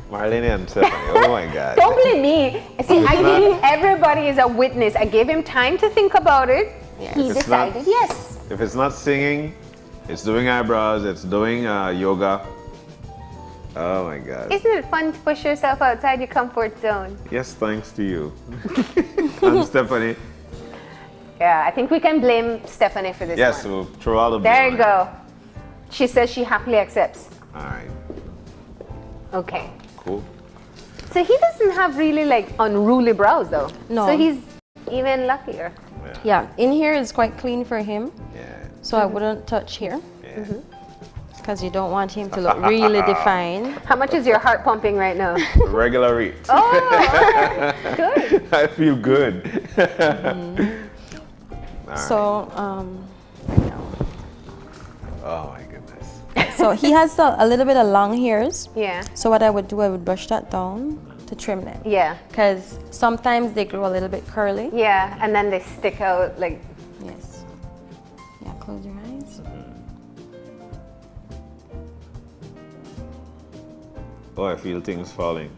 Marlene and Stephanie. Oh my God. Don't blame me. See, I gave everybody is a witness. I gave him time to think about it. He If it's not- decided yes. If it's not singing, it's doing eyebrows, it's doing yoga. Oh my God. Isn't it fun to push yourself outside your comfort zone? Yes, thanks to you. And Stephanie. Yeah, I think we can blame Stephanie for this Yes, one. we'll throw all the There you blame on go. She says she happily accepts. her. All right, Okay. cool. So he doesn't have really like unruly brows though. No. So he's even luckier. Yeah. In here is quite clean for him, Yeah. so I wouldn't touch here Yeah. because you don't want him to look really defined. How much is your heart pumping right now? Regular rate. Oh, good. I feel good. All right. So, Oh my goodness. so he has a little bit of long hairs. Yeah. So what I would do, I would brush that down to trim them. Yeah. Because sometimes they grow a little bit curly. Yeah. And then they stick out like. Yes. Yeah, close your eyes. Oh, I feel things falling.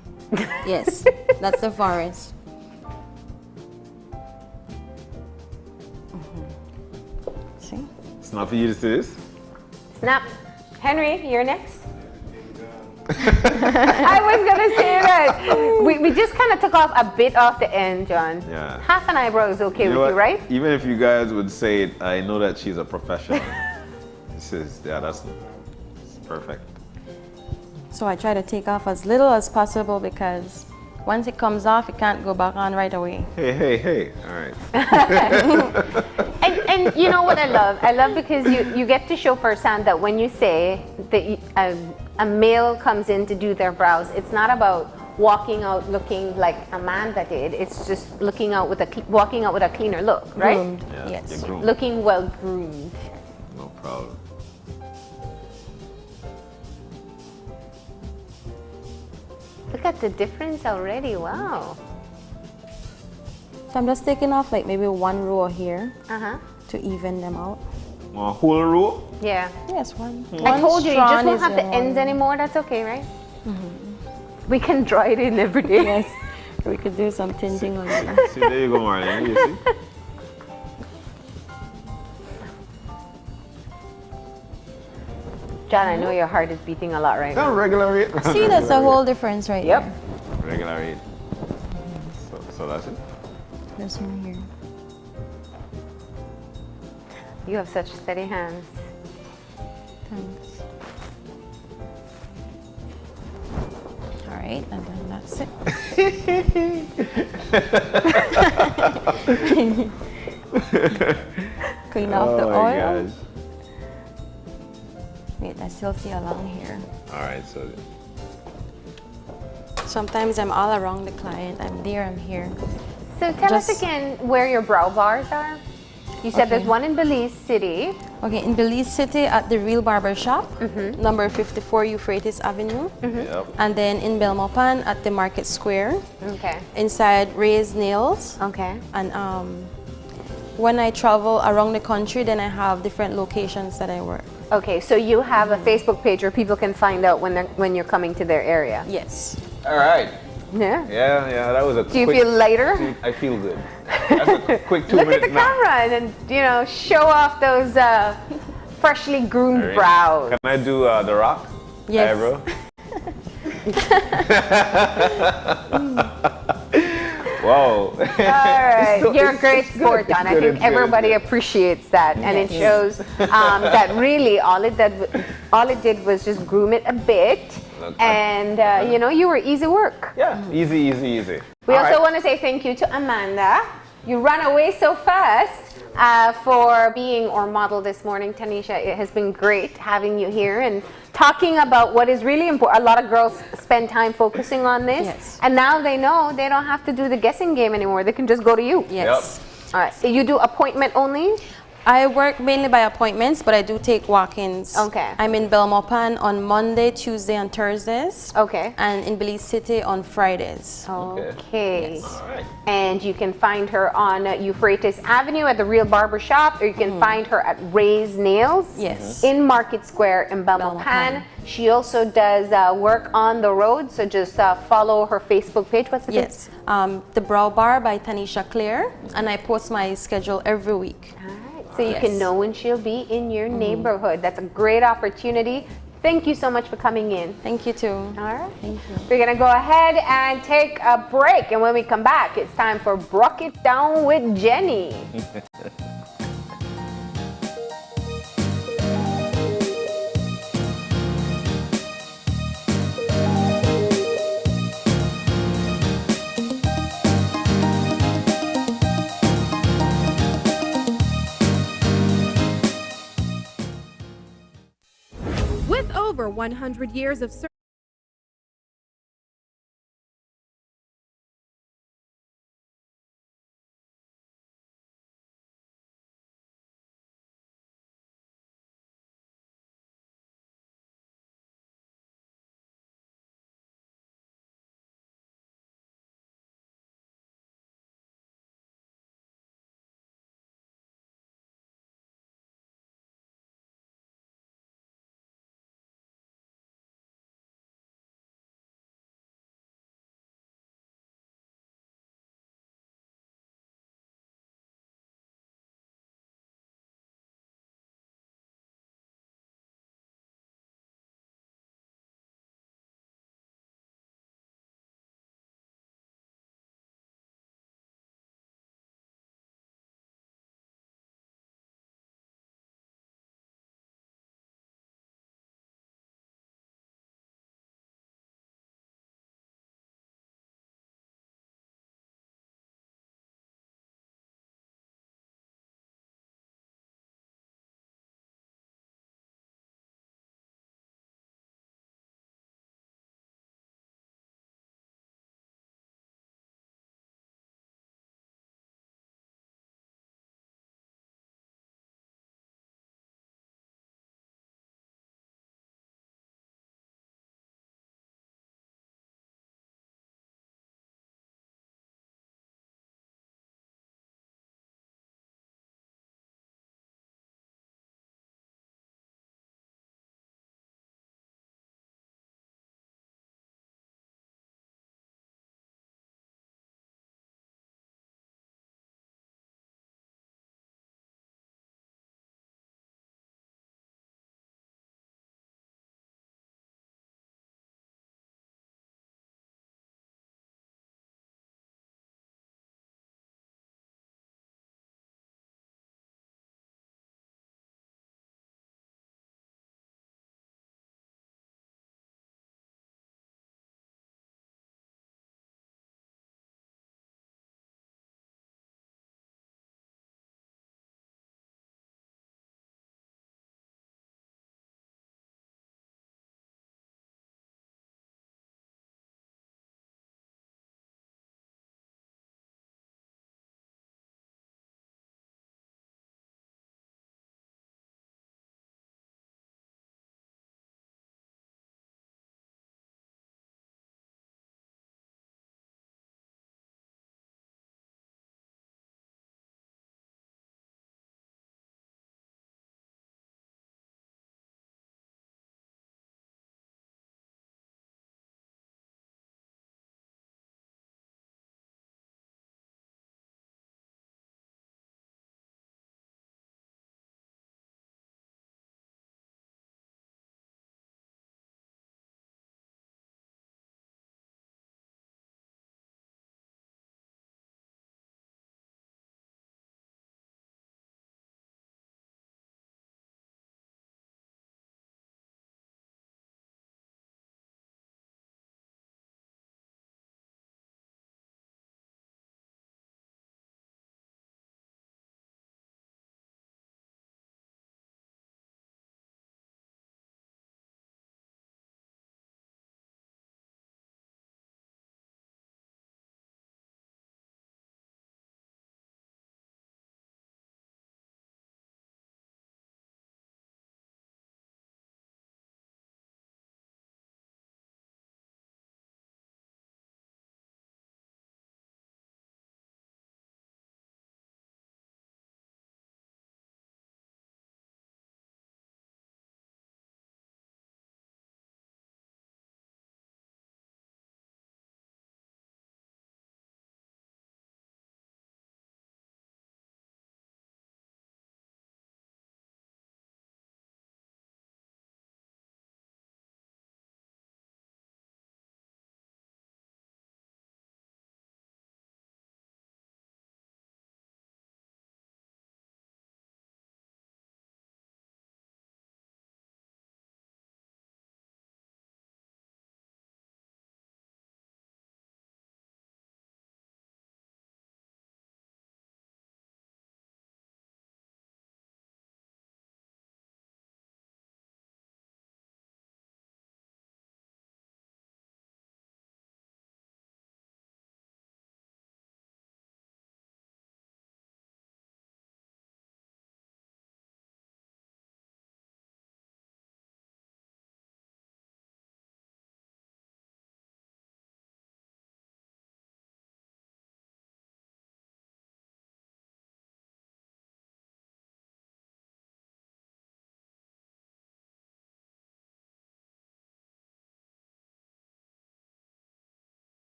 Yes, that's the forest. See? It's not for you to see this? Snap. Henry, you're next. I was gonna say that. We just kind of took off a bit off the end, John. Yeah. Half an eyebrow is okay with know you, what? right? Even if you guys would say it, I know that she's a professional. That's perfect. So I try to take off as little as possible because once it comes off, it can't go back on right away. Hey. All right. And you know what I love? I love because you get to show firsthand that when you say that a male comes in to do their brows, it's not about walking out looking like Amanda did. It's just walking out with a cleaner look, right? Groomed. Yeah, Yes. you're groomed. Looking well groomed. No problem. Look at the difference already. Wow. So I'm just taking off like maybe one row here Uh-huh. to even them out. A whole row? Yeah. Yes, one. I told you, you just strand won't is have the one. ends anymore. That's okay, right? We can draw it in every day. Yes, we could do some tinting on it. See, there you go, Marlene. You see? John, I know your heart is beating a lot right now. Not regular rate. See, that's a whole difference right Yep. there. Regular rate. So that's it. There's one here. You have such steady hands. Thanks. All right, and then that's it. Clean off the Oh oil. my gosh. Wait, I still see along here. All right, so Sometimes I'm all around the client. I'm there, I'm here. So tell us Just- again where your brow bars are. You said there's Okay. one in Belize City. Okay, in Belize City at the Real Barber Shop, number 54 Euphrates Avenue. yep. And then in Belmopan at the Market Square, Okay. inside Ray's Nails. Okay. And when I travel around the country, then I have different locations that I work. Okay, so you have a Facebook page where people can find out when you're coming to their area. Yes. All right. Yeah. Yeah, that was a Do you quick, feel lighter? I feel good. That's a quick 2 Look at minute the camera and then, show off those freshly groomed Alright. brows. Can I do The Rock? Yes. Eyebrow? Whoa. All right, you're a great it's sport, good, Don. I it's good, think it's good, everybody it's good. appreciates that, and it shows that really all it did was just groom it a bit, Look, and you were easy work. Yeah, easy. We All also right. want to say thank you to Amanda. You ran away so fast for being our model this morning, Tanisha. It has been great having you here and talking about what is really important. A lot of girls spend time focusing on this, Yes. and now they know they don't have to do the guessing game anymore. They can just go to you. Yes. All right. So you do appointment only? I work mainly by appointments, but I do take walk-ins. Okay. I'm in Belmopan on Monday, Tuesday, and Thursdays. Okay. And in Belize City on Fridays. Okay. Yes. All right. And you can find her on Euphrates Avenue at the Real Barber Shop, or you can find her at Ray's Nails Yes. in Market Square in Belmopan. Belmopan. She also does work on the road, so just follow her Facebook page. What's the Yes. The Brow Bar by Tanisha Claire, and I post my schedule every week. All right. So you can Yes. know when she'll be in your neighborhood. That's a great opportunity. Thank you so much for coming in. Thank you too. All right. Thank you. We're going to go ahead and take a break. And when we come back, it's time for Brock It Down with Jenny. With over 100 years of service.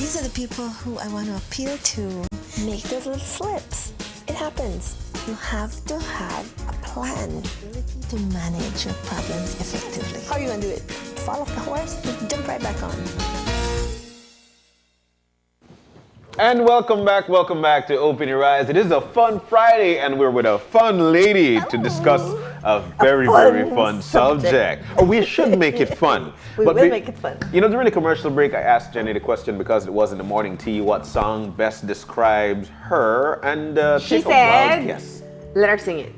these are the people who I want to appeal to. Make those little slips. It happens. You have to have a plan to manage your problems effectively. How are you going to do it? Fall off the horse? Jump right back on. And welcome back to Open Your Eyes. It is a fun Friday, and we're with a fun lady to discuss a very fun subject. Or we should make it fun. We will make it fun. You know, during the commercial break, I asked Jenny the question because it was in the morning tea, what song best describes her? And she take a said, wild guess. Let her sing it.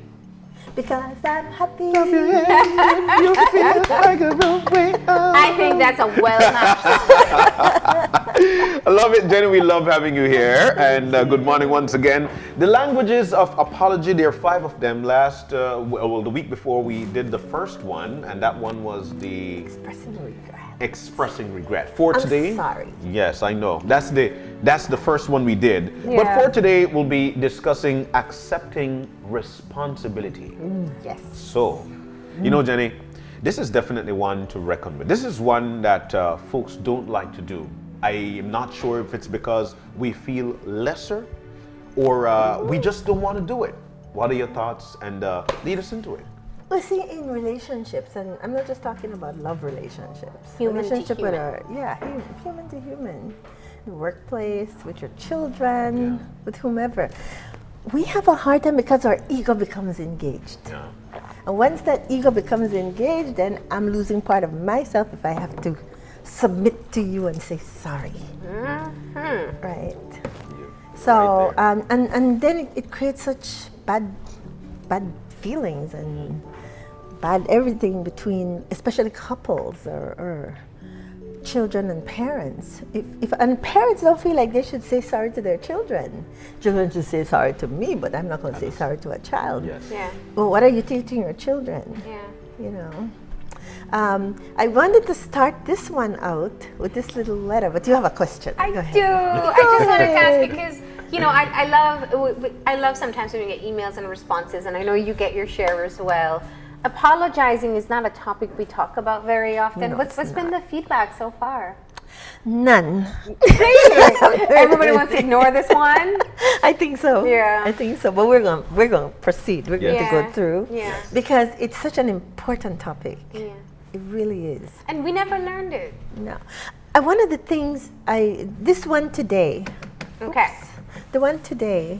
Because I'm happy. I think that's a well-matched song. I love it, Jenny. We love having you here. And good morning once again. The languages of apology, there are 5 of them. The week before we did the first one, and that one was the expressing regret. For today, I'm sorry. Yes, I know. That's the first one we did. Yeah. But for today, we'll be discussing accepting responsibility. Yes. So, you know, Jenny, this is definitely one to reckon with. This is one that folks don't like to do. I am not sure if it's because we feel lesser or we just don't want to do it. What are your thoughts? And lead us into it. Well, see, in relationships, and I'm not just talking about love relationships. Human to relationship human. Human to human. The workplace, with your children, with whomever. We have a hard time because our ego becomes engaged. Yeah. And once that ego becomes engaged, then I'm losing part of myself if I have to submit to you and say sorry. Right? So, and then it creates such bad feelings and bad everything between, especially couples or children and parents. And parents don't feel like they should say sorry to their children. Children should say sorry to me, but I'm not going to say sorry to a child. Yes. Yeah. Well, what are you teaching your children? Yeah. You know. I wanted to start this one out with this little letter, but you have a question. I Go ahead. do. I just wanted to ask because, you know, I love sometimes when we get emails and responses, and I know you get your share as well. Apologizing is not a topic we talk about very often. No, What's been the feedback so far? None. Everybody wants to ignore this one. I think so. Yeah. I think so. But we're going to proceed. We're going to Yeah. go through. Yeah. Because it's such an important topic. Yeah. It really is. And we never learned it. No. One of the things this one today. Okay. The one today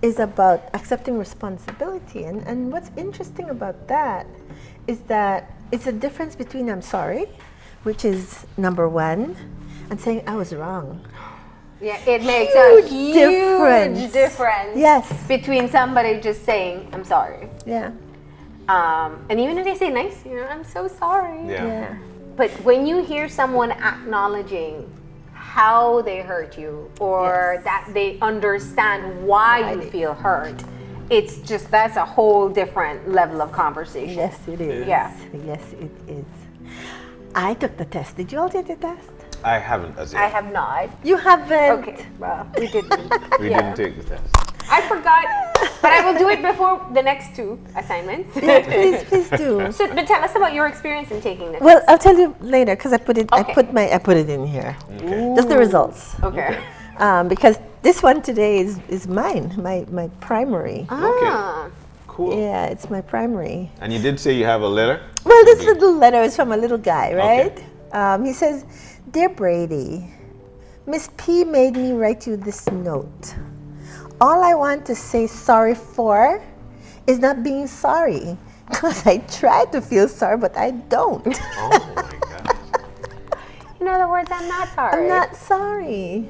is about accepting responsibility. And what's interesting about that is that it's a difference between I'm sorry, which is number one, and saying I was wrong. Yeah, it makes a huge difference. Yes. between somebody just saying, I'm sorry. Yeah. And even if they say nice, you know, I'm so sorry. Yeah. But when you hear someone acknowledging how they hurt you or Yes. that they understand why you feel hurt, it's just, that's a whole different level of conversation. Yes, it is. Yeah. Yes, it is. I took the test. Did you all take the test? I haven't as yet. I have not. You haven't. Okay, well, we didn't. We Yeah. didn't take the test. I forgot, but I will do it before the next 2 assignments. Yeah, please do. So, but tell us about your experience in taking the Well, I'll tell you later because I put it. Okay. I put it in here. Okay. Just the results. Okay. Because this one today is mine. My primary. Ah. Cool. Yeah, it's my primary. And you did say you have a letter? Well, this little letter is from a little guy, right? He says, "Dear Brady, Miss P made me write you this note. All I want to say sorry for is not being sorry, because I try to feel sorry, but I don't. Oh my God. In other words, I'm not sorry. I'm not sorry.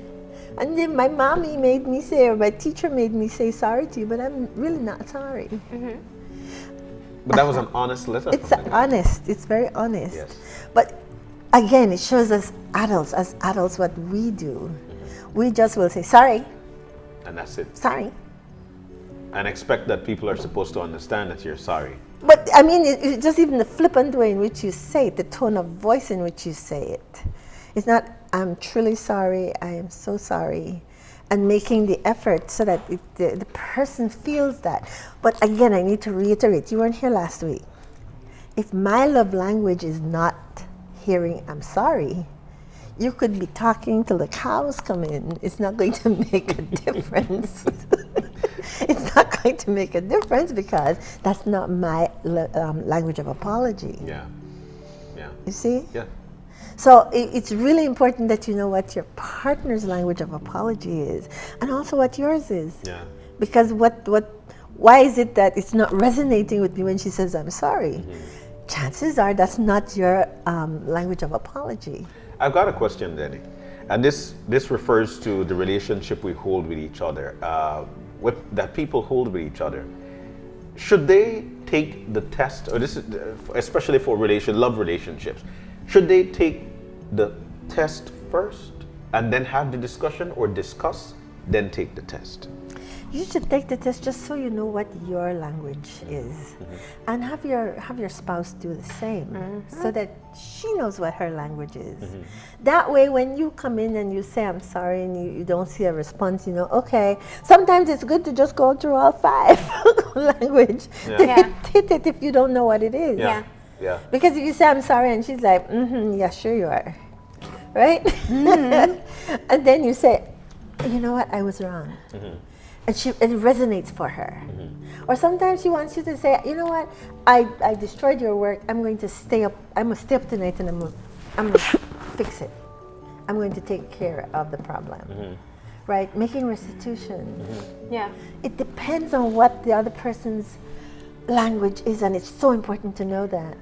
And then my mommy made me say, or my teacher made me say sorry to you, but I'm really not sorry." But that was an honest letter. It's from the guy. honest. It's very honest. Yes. But again, it shows us as adults, what we do. We just will say, sorry, And that's it. sorry. And expect that people are supposed to understand that you're sorry. But I mean, it's just even the flippant way in which you say it, the tone of voice in which you say it. It's not, I'm truly sorry, I am so sorry. And making the effort so that the person feels that. But again, I need to reiterate, you weren't here last week. If my love language is not hearing I'm sorry, You could be talking till the cows come in. It's not going to make a difference. It's not going to make a difference because that's not my language of apology. Yeah. Yeah. You see? Yeah. So it's really important that you know what your partner's language of apology is, and also what yours is. Yeah. Because why is it that it's not resonating with me when she says I'm sorry? Chances are that's not your language of apology. I've got a question, Denny, and this refers to the relationship we hold with each other, that people hold with each other. Should they take the test, or this is especially for love relationships, should they take the test first and then have the discussion, or discuss, then take the test? You should take the test just so you know what your language is, and have your spouse do the same, so that she knows what her language is. That way, when you come in and you say I'm sorry and you don't see a response, you know, okay. Sometimes it's good to just go through all 5 language to hit it if you don't know what it is. Yeah. Yeah. Because if you say I'm sorry and she's like, yeah, sure you are, right? And then you say, you know what, I was wrong. And it resonates for her. Or sometimes she wants you to say, you know what, I destroyed your work. I'm going to stay up. I'm going to stay up tonight and I'm going to fix it. I'm going to take care of the problem. Right? Making restitution. Yeah. It depends on what the other person's language is, and it's so important to know that.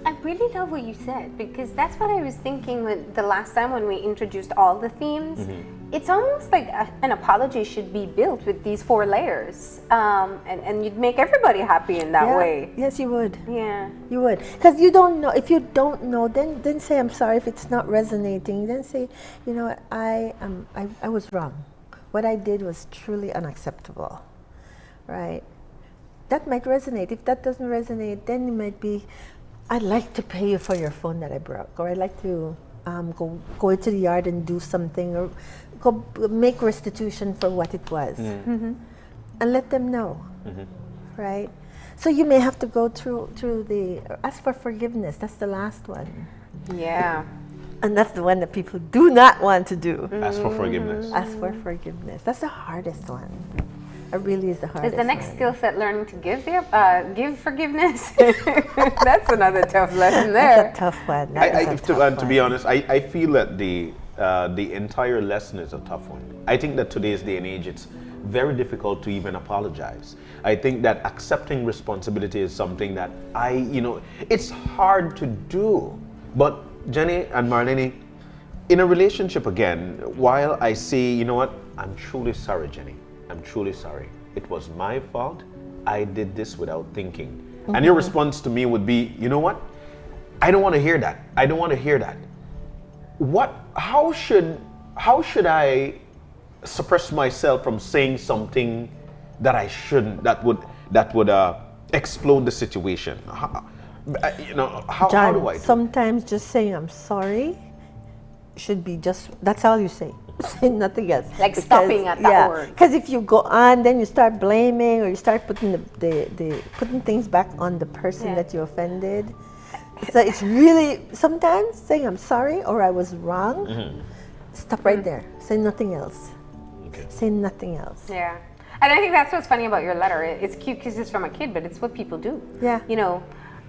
I really love what you said, because that's what I was thinking with the last time when we introduced all the themes. It's almost like an apology should be built with these 4 layers, and you'd make everybody happy in that way. Yes, you would. Yeah. You would. Because you don't know. If you don't know, then say I'm sorry. If it's not resonating, then say, you know what, I was wrong. What I did was truly unacceptable. Right? That might resonate. If that doesn't resonate, then it might be, I'd like to pay you for your phone that I broke, or I'd like to go into the yard and do something, or go make restitution for what it was, and let them know, right? So you may have to go through ask for forgiveness. That's the last one. Yeah. And that's the one that people do not want to do. Ask for forgiveness. Ask for forgiveness. That's the hardest one. It really is the hardest. Is the next one. skill set learning to give forgiveness? That's another tough lesson there. That's a tough one. To be honest, I feel that the entire lesson is a tough one. I think that today's day and age, it's very difficult to even apologize. I think that accepting responsibility is something that it's hard to do. But Jenny and Marlene, in a relationship again, while I say, you know what, I'm truly sorry, Jenny. I'm truly sorry. It was my fault. I did this without thinking. And your response to me would be, you know what? I don't want to hear that. I don't want to hear that. How should I suppress myself from saying something that I shouldn't, that would explode the situation? How John, do I do? Sometimes just saying I'm sorry should be that's all you say. Say nothing else. Like stopping at that word. Because if you go on, then you start blaming, or you start putting putting things back on the person that you offended. So it's really, sometimes saying I'm sorry or I was wrong, stop right there. Say nothing else. Okay. Say nothing else. Yeah. And I think that's what's funny about your letter. It's cute because it's from a kid, but it's what people do. Yeah. You know,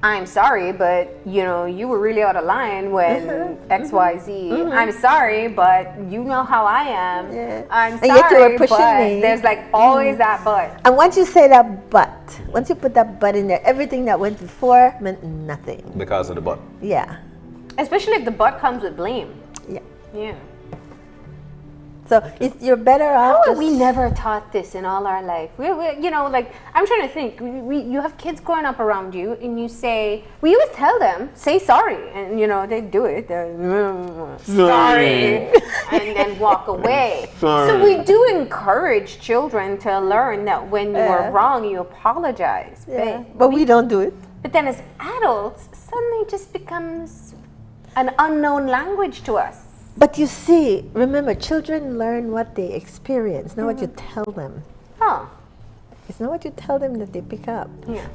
I'm sorry, but you were really out of line when X, Y, Z. I'm sorry, but you know how I am. Yeah. I'm And yet you sorry, were pushing but me. there's like always that but. And once you say that but, once you put that but in there, everything that went before meant nothing. Because of the but. Yeah. Especially if the but comes with blame. Yeah. Yeah. So if you're better off. How are just- we never taught this in all our life? We like, I'm trying to think. You have kids growing up around you, and you say, we always tell them, say sorry, and they do it. They're sorry, and then walk away. Sorry. So we do encourage children to learn that when you are wrong, you apologize. Yeah. But we don't do it. But then as adults, suddenly it just becomes an unknown language to us. But you see, remember, children learn what they experience, not what you tell them. Huh. It's not what you tell them that they pick up. Yeah.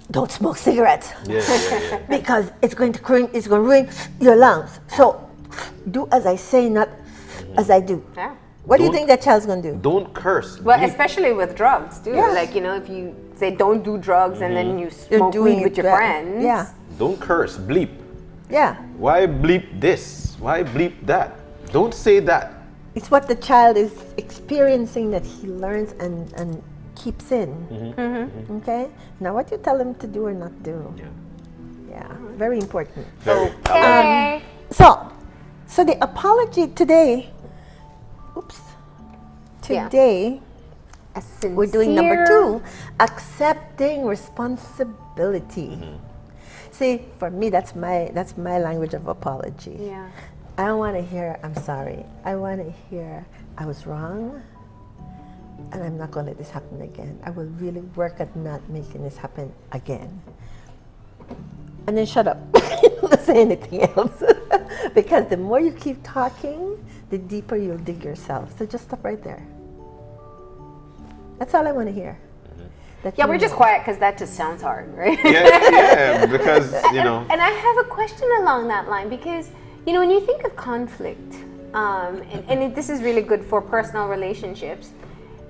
Don't smoke cigarettes Yeah. because it's going to ruin your lungs. So Do as I say, not as I do. Yeah. What do you Don't- think that child's going to do? Don't curse. Well, Bleep. especially with drugs too. Yeah. Like, you know, if you say don't do drugs and then you You're smoke doing weed it with your right. friends. Yeah. Don't curse. Bleep. Yeah. Why bleep this? Why bleep that? Don't say that. It's what the child is experiencing that he learns and keeps in. Okay? Now, what you tell him to do or not do. Yeah. Very important. Very. Okay. So the apology today, Yeah. today, A we're doing number sincere- 2, accepting responsibility. See, for me, that's my language of apology. Yeah. I don't want to hear I'm sorry. I want to hear I was wrong, and I'm not going to let this happen again. I will really work at not making this happen again. And then shut up. Don't say anything else. Because the more you keep talking, the deeper you'll dig yourself. So just stop right there. That's all I want to hear. That Yeah, you we're just know. quiet because that just sounds hard, right? Yeah, because, you know. And I have a question along that line because, you know, when you think of conflict, this is really good for personal relationships,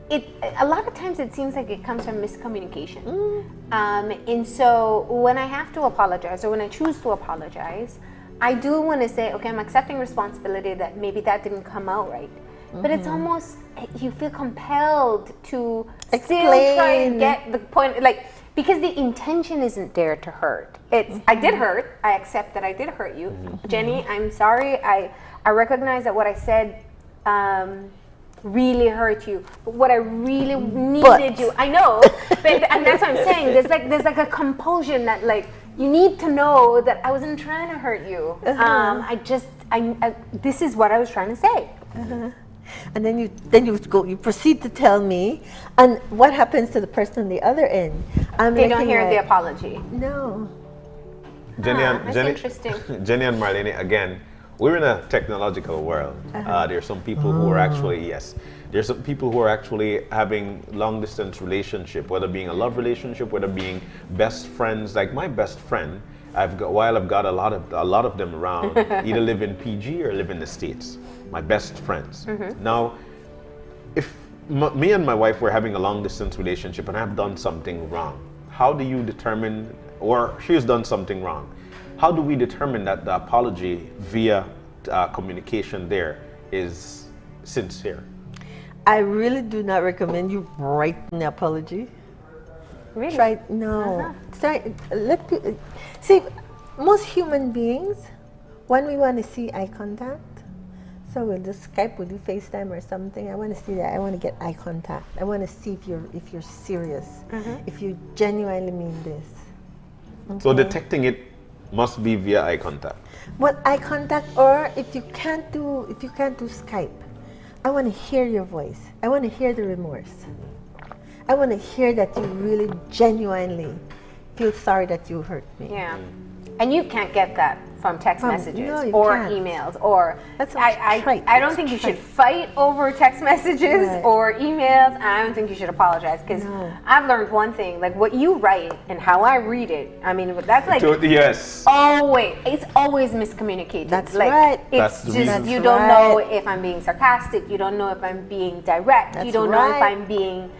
a lot of times it seems like it comes from miscommunication. And so when I have to apologize or when I choose to apologize, I do want to say, okay, I'm accepting responsibility that maybe that didn't come out right. But it's almost, you feel compelled to still try and Explain. get the point, like, because the intention isn't there to hurt. It's, I did hurt, I accept that I did hurt you. Jenny, I'm sorry, I recognize that what I said really hurt you. But what I really needed you, I know, and that's what I'm saying, there's like a compulsion that like, you need to know that I wasn't trying to hurt you. This is what I was trying to say. And then you proceed to tell me, and what happens to the person on the other end? I'm They don't looking hear the at- apology. No. Jenny and that's Jenny, interesting. Jenny and Marlene, again, we're in a technological world. There's some people who are actually, there's some people who are actually having long distance relationship, whether being a love relationship, whether being best friends. Like my best friend, I've got a lot of them around, either live in PG or live in the States. My best friends. Now, if me and my wife were having a long distance relationship and I've done something wrong, how do you determine, or she's done something wrong, how do we determine that the apology via communication there is sincere? I really do not recommend you write an apology. Really? Try see, most human beings, when we want to see eye contact, so we'll do Skype, we'll do FaceTime or something. I want to see that. I want to get eye contact. I want to see if you're serious, if you genuinely mean this. So detecting it must be via eye contact. Well, eye contact, or if you can't do Skype, I want to hear your voice. I want to hear the remorse. I want to hear that you really genuinely feel sorry that you hurt me. Yeah. And you can't get that from text messages no, you or can't. emails or That's I don't think you should trite. fight over text messages Right. or emails, and I don't think you should apologize because I've learned one thing, like what you write and how I read it, I mean that's like Yes. it's always miscommunicated. That's like, right. It's That's the just reason. you That's don't know right. if I'm being sarcastic, you don't know if I'm being direct, you That's don't know if right. I'm being,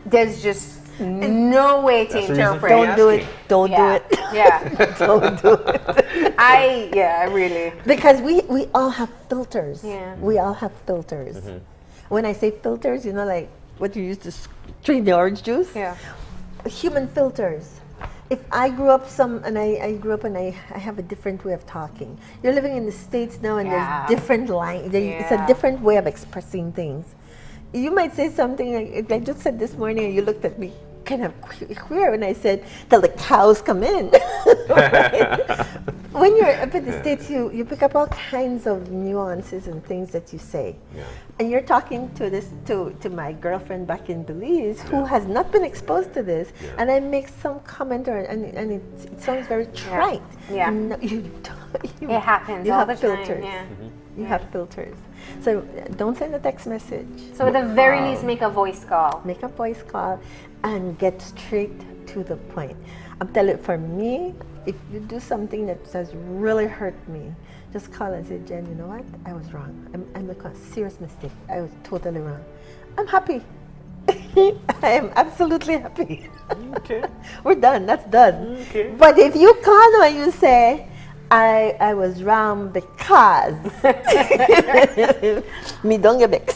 there's just no way to That's the reason interpret. for Don't do it. asking. Don't do it. Yeah. Don't do it. I really. Because we all have filters. Yeah. We all have filters. When I say filters, you know, like what you use to strain the orange juice? Yeah. Human filters. If I grew up I have a different way of talking. You're living in the States now and Yeah. there's different it's a Yeah. different way of expressing things. You might say something like I just said this morning and you looked at me kind of queer when I said, till the cows come in. Right? When you're up in the States, you pick up all kinds of nuances and things that you say. Yeah. And you're talking to my girlfriend back in Belize who has not been exposed to this, and I make some comment and it sounds very trite. Yeah. No, you don't. It happens you all have the time. filters. Yeah. You have filters. So don't send a text message. So at the very least, make a voice call. Make a voice call and get straight to the point. I'm telling you, for me, if you do something that has really hurt me, just call and say, Jen, you know what? I was wrong. I made a serious mistake. I was totally wrong. I'm happy. I am absolutely happy. Okay. We're done. That's done. Okay. But if you call and you say, I was wrong because me don't get vexed.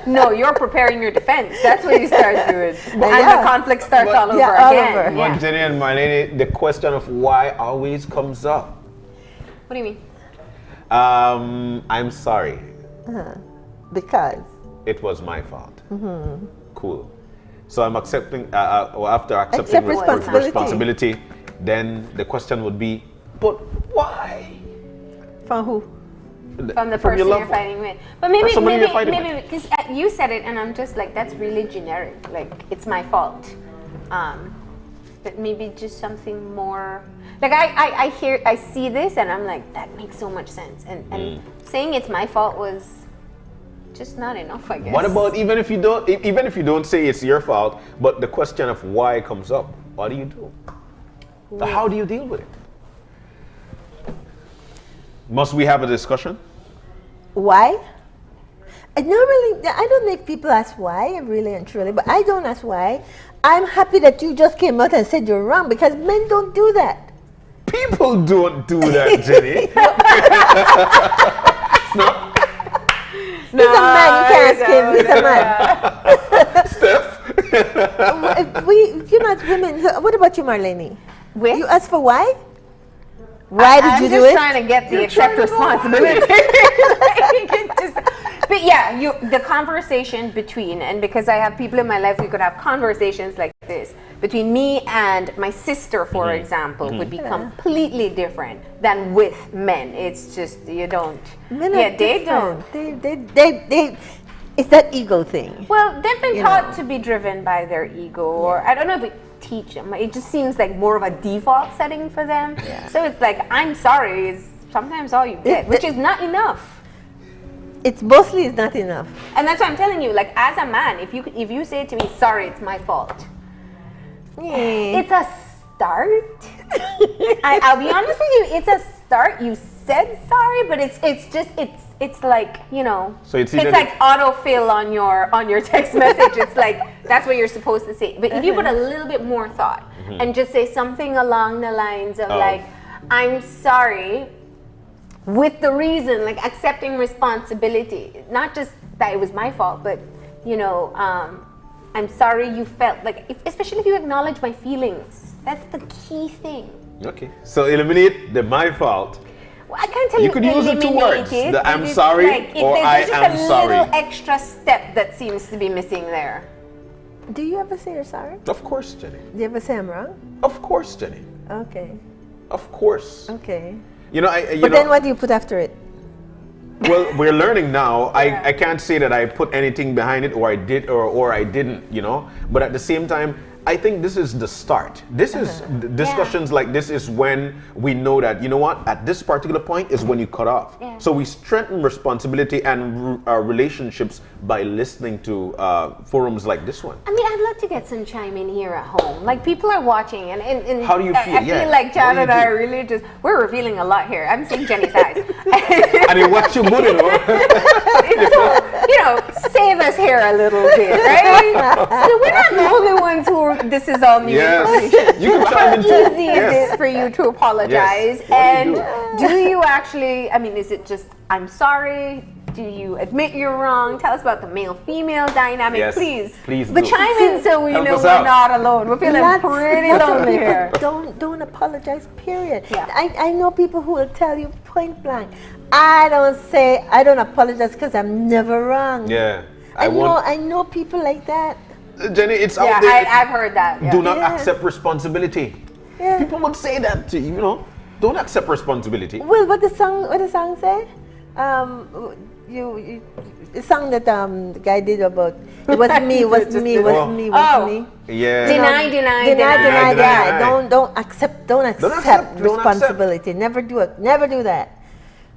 No, you're preparing your defense. That's what you start doing. And Yeah. the conflict starts But- all over Yeah, all again. over. Yeah. But Jenny and Marlene, the question of why always comes up. What do you mean? I'm sorry. Because. It was my fault. Cool. So I'm accepting, or after accepting Accept responsibility. responsibility, then the question would be, but why? From who? From the your person you're loved one. fighting with. But maybe, somebody you're fighting maybe, because you said it, and I'm just like, that's really generic. Like, it's my fault. But maybe just something more. Like, I see this, and I'm like, that makes so much sense. And saying it's my fault was just not enough, I guess. What about even if you don't say it's your fault, but the question of why comes up? What do you do? So how do you deal with it? Must we have a discussion? Why? I don't know if people ask why, really and truly, but I don't ask why. I'm happy that you just came out and said you're wrong, because men don't do that. People don't do that, Jenny. No. He's a man, you can't ask him. He's a man. You know, as women, what about you, Marlene? With? You ask for why? Why did you do I'm just it? trying to get the accept responsibility. But yeah, the conversation between, and because I have people in my life, we could have conversations like this between me and my sister, for example, would be completely different than with men. It's just you don't. Men yeah, are they don't. different. They it's that ego thing. Well, they've been You taught know. to be driven by their ego, or I don't know if we teach them. It just seems like more of a default setting for them. So it's like, I'm sorry is sometimes all you get, which is not enough. It's mostly is not enough. And that's what I'm telling you. Like, as a man, if you say to me, sorry, it's my fault, it's a start. I'll be honest with you, it's a start. You said sorry, but it's like, you know, So it's it's either like autofill on your text message. It's like that's what you're supposed to say. But if you put a little bit more thought and just say something along the lines of like, I'm sorry, with the reason, like accepting responsibility, not just that it was my fault, but you know, I'm sorry you felt like, especially if you acknowledge my feelings. That's the key thing. Okay. So eliminate the my fault. Well, I can't tell you. You could use the two eliminate words, it, the but I'm it's sorry like, or there's I just am a sorry. little extra step that seems to be missing there. Do you ever say you're sorry? Of course, Jenny. Do you ever say I'm wrong? Of course, Jenny. Okay. Of course. Okay. You know, But then what do you put after it? Well, we're learning now. I can't say that I put anything behind it, or I did, or I didn't, you know. But at the same time, I think this is the start. This is discussions like this is when we know that, you know what, at this particular point is when you cut off. Yeah. So we strengthen responsibility and relationships by listening to forums like this one. I mean, I'd love to get some chime in here at home. Like, people are watching, and How do you feel? I Yeah. feel like What Chad do you and I do? are really just, we're revealing a lot here. I'm seeing Jenny's eyes. And then what you good, you know? So, you know, save us here a little bit, right? So we're not the only ones this is all new information. Yes. You can How chime in too. easy is Yes. it for you to apologize? Yes. What And do you do you actually, I mean, is it just, I'm sorry? Do you admit you're wrong? Tell us about the male-female dynamic, Yes. please. Please But do. chime in so we Help know us we're out. not alone. We're feeling pretty lots of lonely people here. Don't apologize, period. Yeah. I know people who will tell you point blank, I don't apologize because I'm never wrong. Yeah. I know people like that. Jenny, it's Yeah, out there. I've heard that. Yeah. Do not Yeah. accept responsibility. Yeah. People would say that to you, you know. Don't accept responsibility. Well, what the song say? The song that the guy did about it was me, was me, was me, was Oh. me. Yeah. Deny. Deny. deny. Don't accept accept. responsibility. Never do it. Never do that.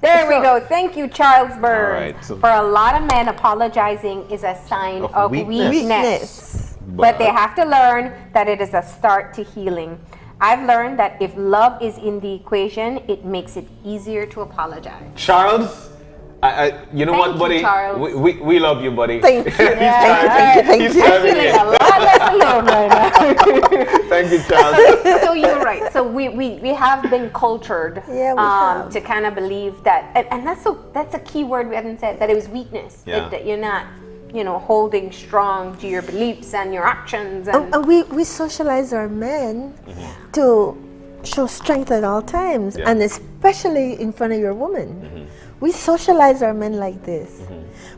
There we So- go. Thank you, Charles Bird. All right, so- For a lot of men, apologizing is a sign Of of weakness. weakness. But they have to learn that it is a start to healing. I've learned that if love is in the equation, it makes it easier to apologize. Charles, you know Thank what, you, buddy? Charles. We love you, buddy. Thank you. He's driving Feeling in. a lot less alone right now. Thank you, Charles. So you're right. So we have been cultured Yeah, we have. to kind of believe that, and that's a key word we haven't said, that it was weakness. Yeah. That you're not, holding strong to your beliefs and your actions. And And we socialize our men to show strength at all times, Yeah. and especially in front of your woman. We socialize our men like this.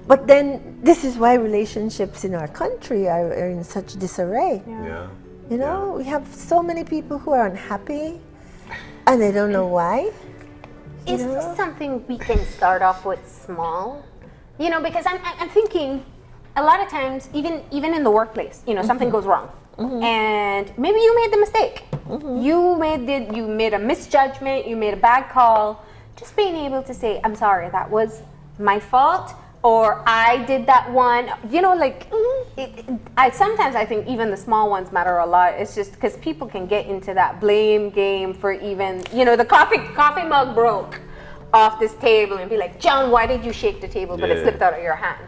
But then this is why relationships in our country are in such disarray. Yeah. You know, we have so many people who are unhappy and they don't know why. is this something we can start off with small? Because I'm thinking a lot of times, even in the workplace, something goes wrong. And maybe you made the mistake. You made a misjudgment, you made a bad call. Just being able to say, I'm sorry, that was my fault, or I did that one. Sometimes I think even the small ones matter a lot. It's just because people can get into that blame game for even, the coffee mug broke off this table and be like, John, why did you shake the table, but it Yeah. slipped out of your hand,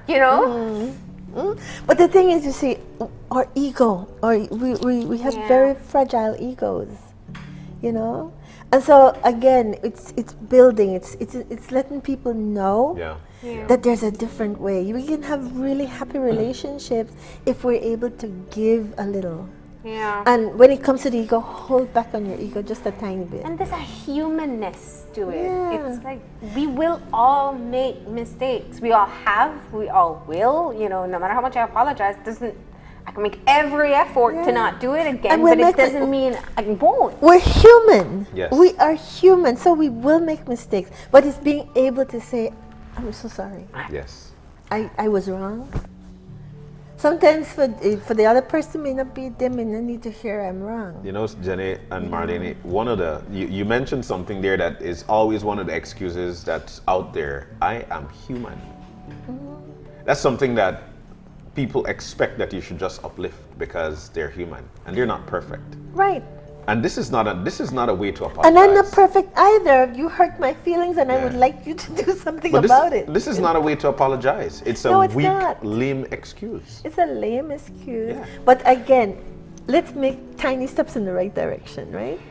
But the thing is, you see, our ego, we have Yeah. very fragile egos, And so again, it's building, it's letting people know Yeah. that there's a different way. We can have really happy relationships if we're able to give a little. Yeah. And when it comes to the ego, hold back on your ego just a tiny bit. And there's a humanness to it. Yeah. It's like we will all make mistakes. We all have, we all will, no matter how much I apologize, I can make every effort to not do it again, And we'll but it make doesn't mean I won't. We're human. Yes. We are human, so we will make mistakes. But it's being able to say, I'm so sorry. Yes. I was wrong. Sometimes for the other person may not be, they may not need to hear I'm wrong. Jenny and Marlene, you mentioned something there that is always one of the excuses that's out there. I am human. That's something that people expect that you should just uplift because they're human and they're not perfect. Right. And this is not a way to apologize. And I'm not perfect either. You hurt my feelings and I would Yeah. like you to do something But about it. this is not a way to apologize. It's a No, it's weak, not. lame excuse. It's a lame excuse. Yeah. But again, let's make tiny steps in the right direction, right?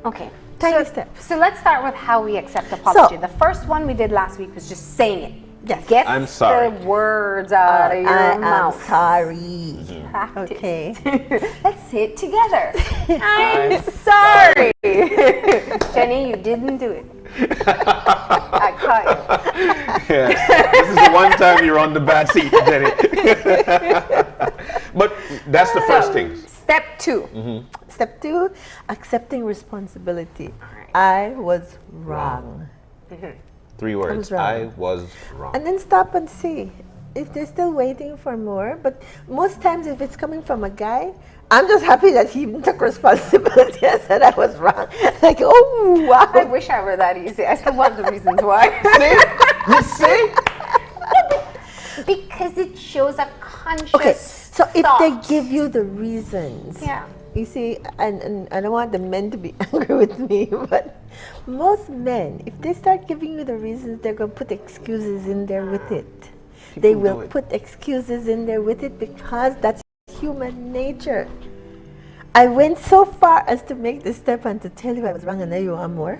Okay. Tiny steps. So let's start with how we accept apology. So- The first one we did last week was just saying it. Yes. Get I'm sorry. the words out of your I mouth. am sorry. Practice. Okay. Let's say it together. I'm sorry. Jenny, you didn't do it. I caught you. Yeah. This is the one time you're on the bad seat, Jenny. But that's the first thing. Step 2. Step 2, accepting responsibility. I was wrong. 3 words. was wrong. I was wrong. And then stop and see if they're still waiting for more. But most times, if it's coming from a guy, I'm just happy that he even took responsibility. I said I was wrong. Like, oh, wow. I wish I were that easy. I still want the reasons why. You see? Because it shows a conscious Okay, so if thought. they give you the reasons, Yeah. you see, and I don't want the men to be angry with me, but most men, if they start giving you the reasons, they're going to put excuses in there with it. They People will do it. put excuses in there with it because that's human nature. I went so far as to make this step and to tell you I was wrong, and now you want more.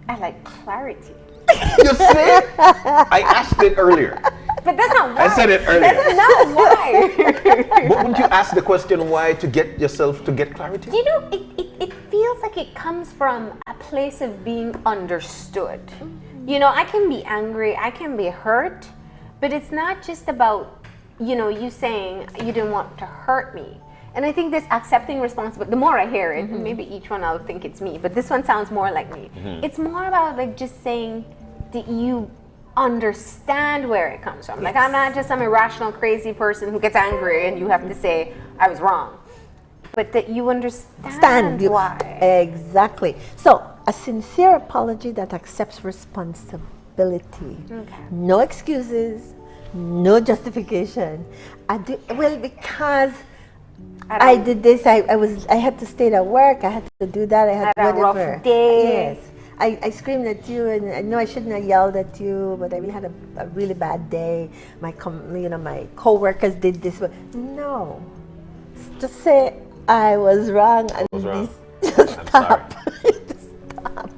I like clarity. You see? I asked it earlier. But that's not why. I said it earlier. That's not why. But wouldn't you ask the question why to get yourself to get clarity? It feels like it comes from a place of being understood. I can be angry, I can be hurt, but it's not just about, you saying you didn't want to hurt me. And I think this accepting responsibility, the more I hear it, and maybe each one I'll think it's me, but this one sounds more like me. It's more about like just saying that you understand where it comes from. Like I'm not just some irrational, crazy person who gets angry and you have to say, I was wrong. But that you understand why. Exactly. So, a sincere apology that accepts responsibility. Okay. No excuses, No justification. Because I did this. I had to stay at work. I had to do that. I had a whatever. rough day. Yes. I screamed at you, and I know I shouldn't have yelled at you, but I really had a really bad day. My coworkers did this. No, just say I was wrong, and just stop. Just stop.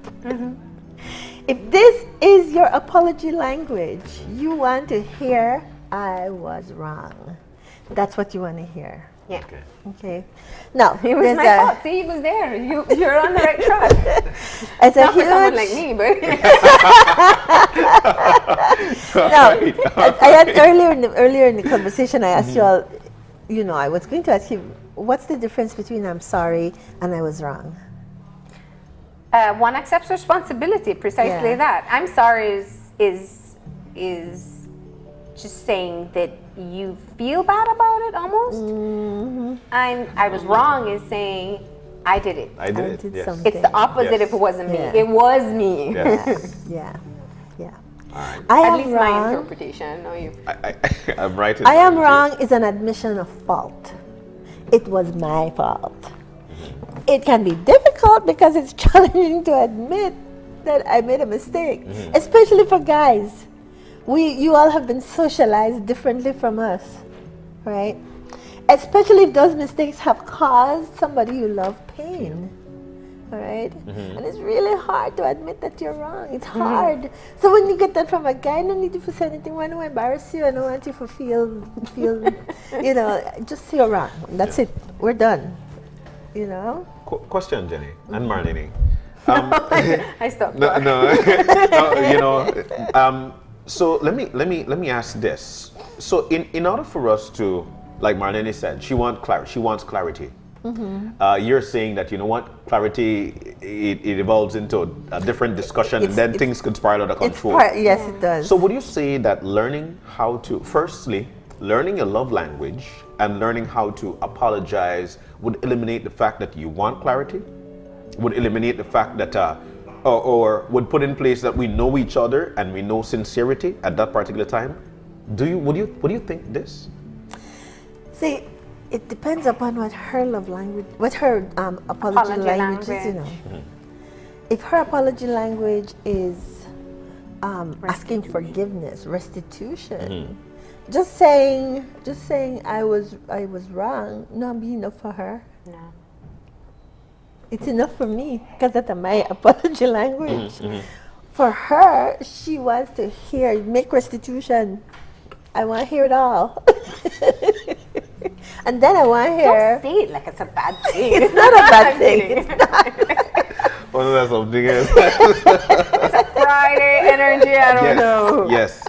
If this is your apology language, you want to hear "I was wrong." That's what you want to hear. Yeah. Okay. Now, It was my fault. See, he was there. You're on the right track. It's Not for someone like me, but I had earlier in the conversation, I asked you all, I was going to ask you, what's the difference between I'm sorry and I was wrong? one accepts responsibility. Precisely Yeah. that. I'm sorry is just saying that you feel bad about it almost. I was wrong is saying I did it. I did it. did Yes. something. It's the opposite Yes. if it wasn't me. Yeah. It was me. Yes. Yeah. All right. I At am least my wrong. interpretation. I know you. I'm right. I am wrong is an admission of fault. It was my fault. It can be difficult because it's challenging to admit that I made a mistake, especially for guys. You all have been socialized differently from us, right? Especially if those mistakes have caused somebody you love pain, all right? And it's really hard to admit that you're wrong. It's hard. So when you get that from a guy, no need to say anything. I don't want to embarrass you. I don't want you to feel, just say you're wrong. That's it. We're done. Question, Jenny and Marlene. I stopped. So let me ask this. So in order for us to, like Marlene said, she wants clarity. You're saying that clarity it evolves into a different discussion, and then things could spiral out of control. Yes, it does. So would you say that learning your love language and learning how to apologize would eliminate the fact that you want clarity? Would eliminate the fact that or would put in place that we know each other and we know sincerity at that particular time? Would you think this? See, it depends upon what her love language, what her apology language is. If her apology language is asking forgiveness, restitution, just saying I was wrong, not be enough for her. No. It's enough for me because that's my apology language. For her, she wants to make restitution. I want to hear it all. And then I want to hear. Don't say it like it's a bad thing. It's not a bad thing. It's not. Well, that's something else. It's a Friday energy. I don't know.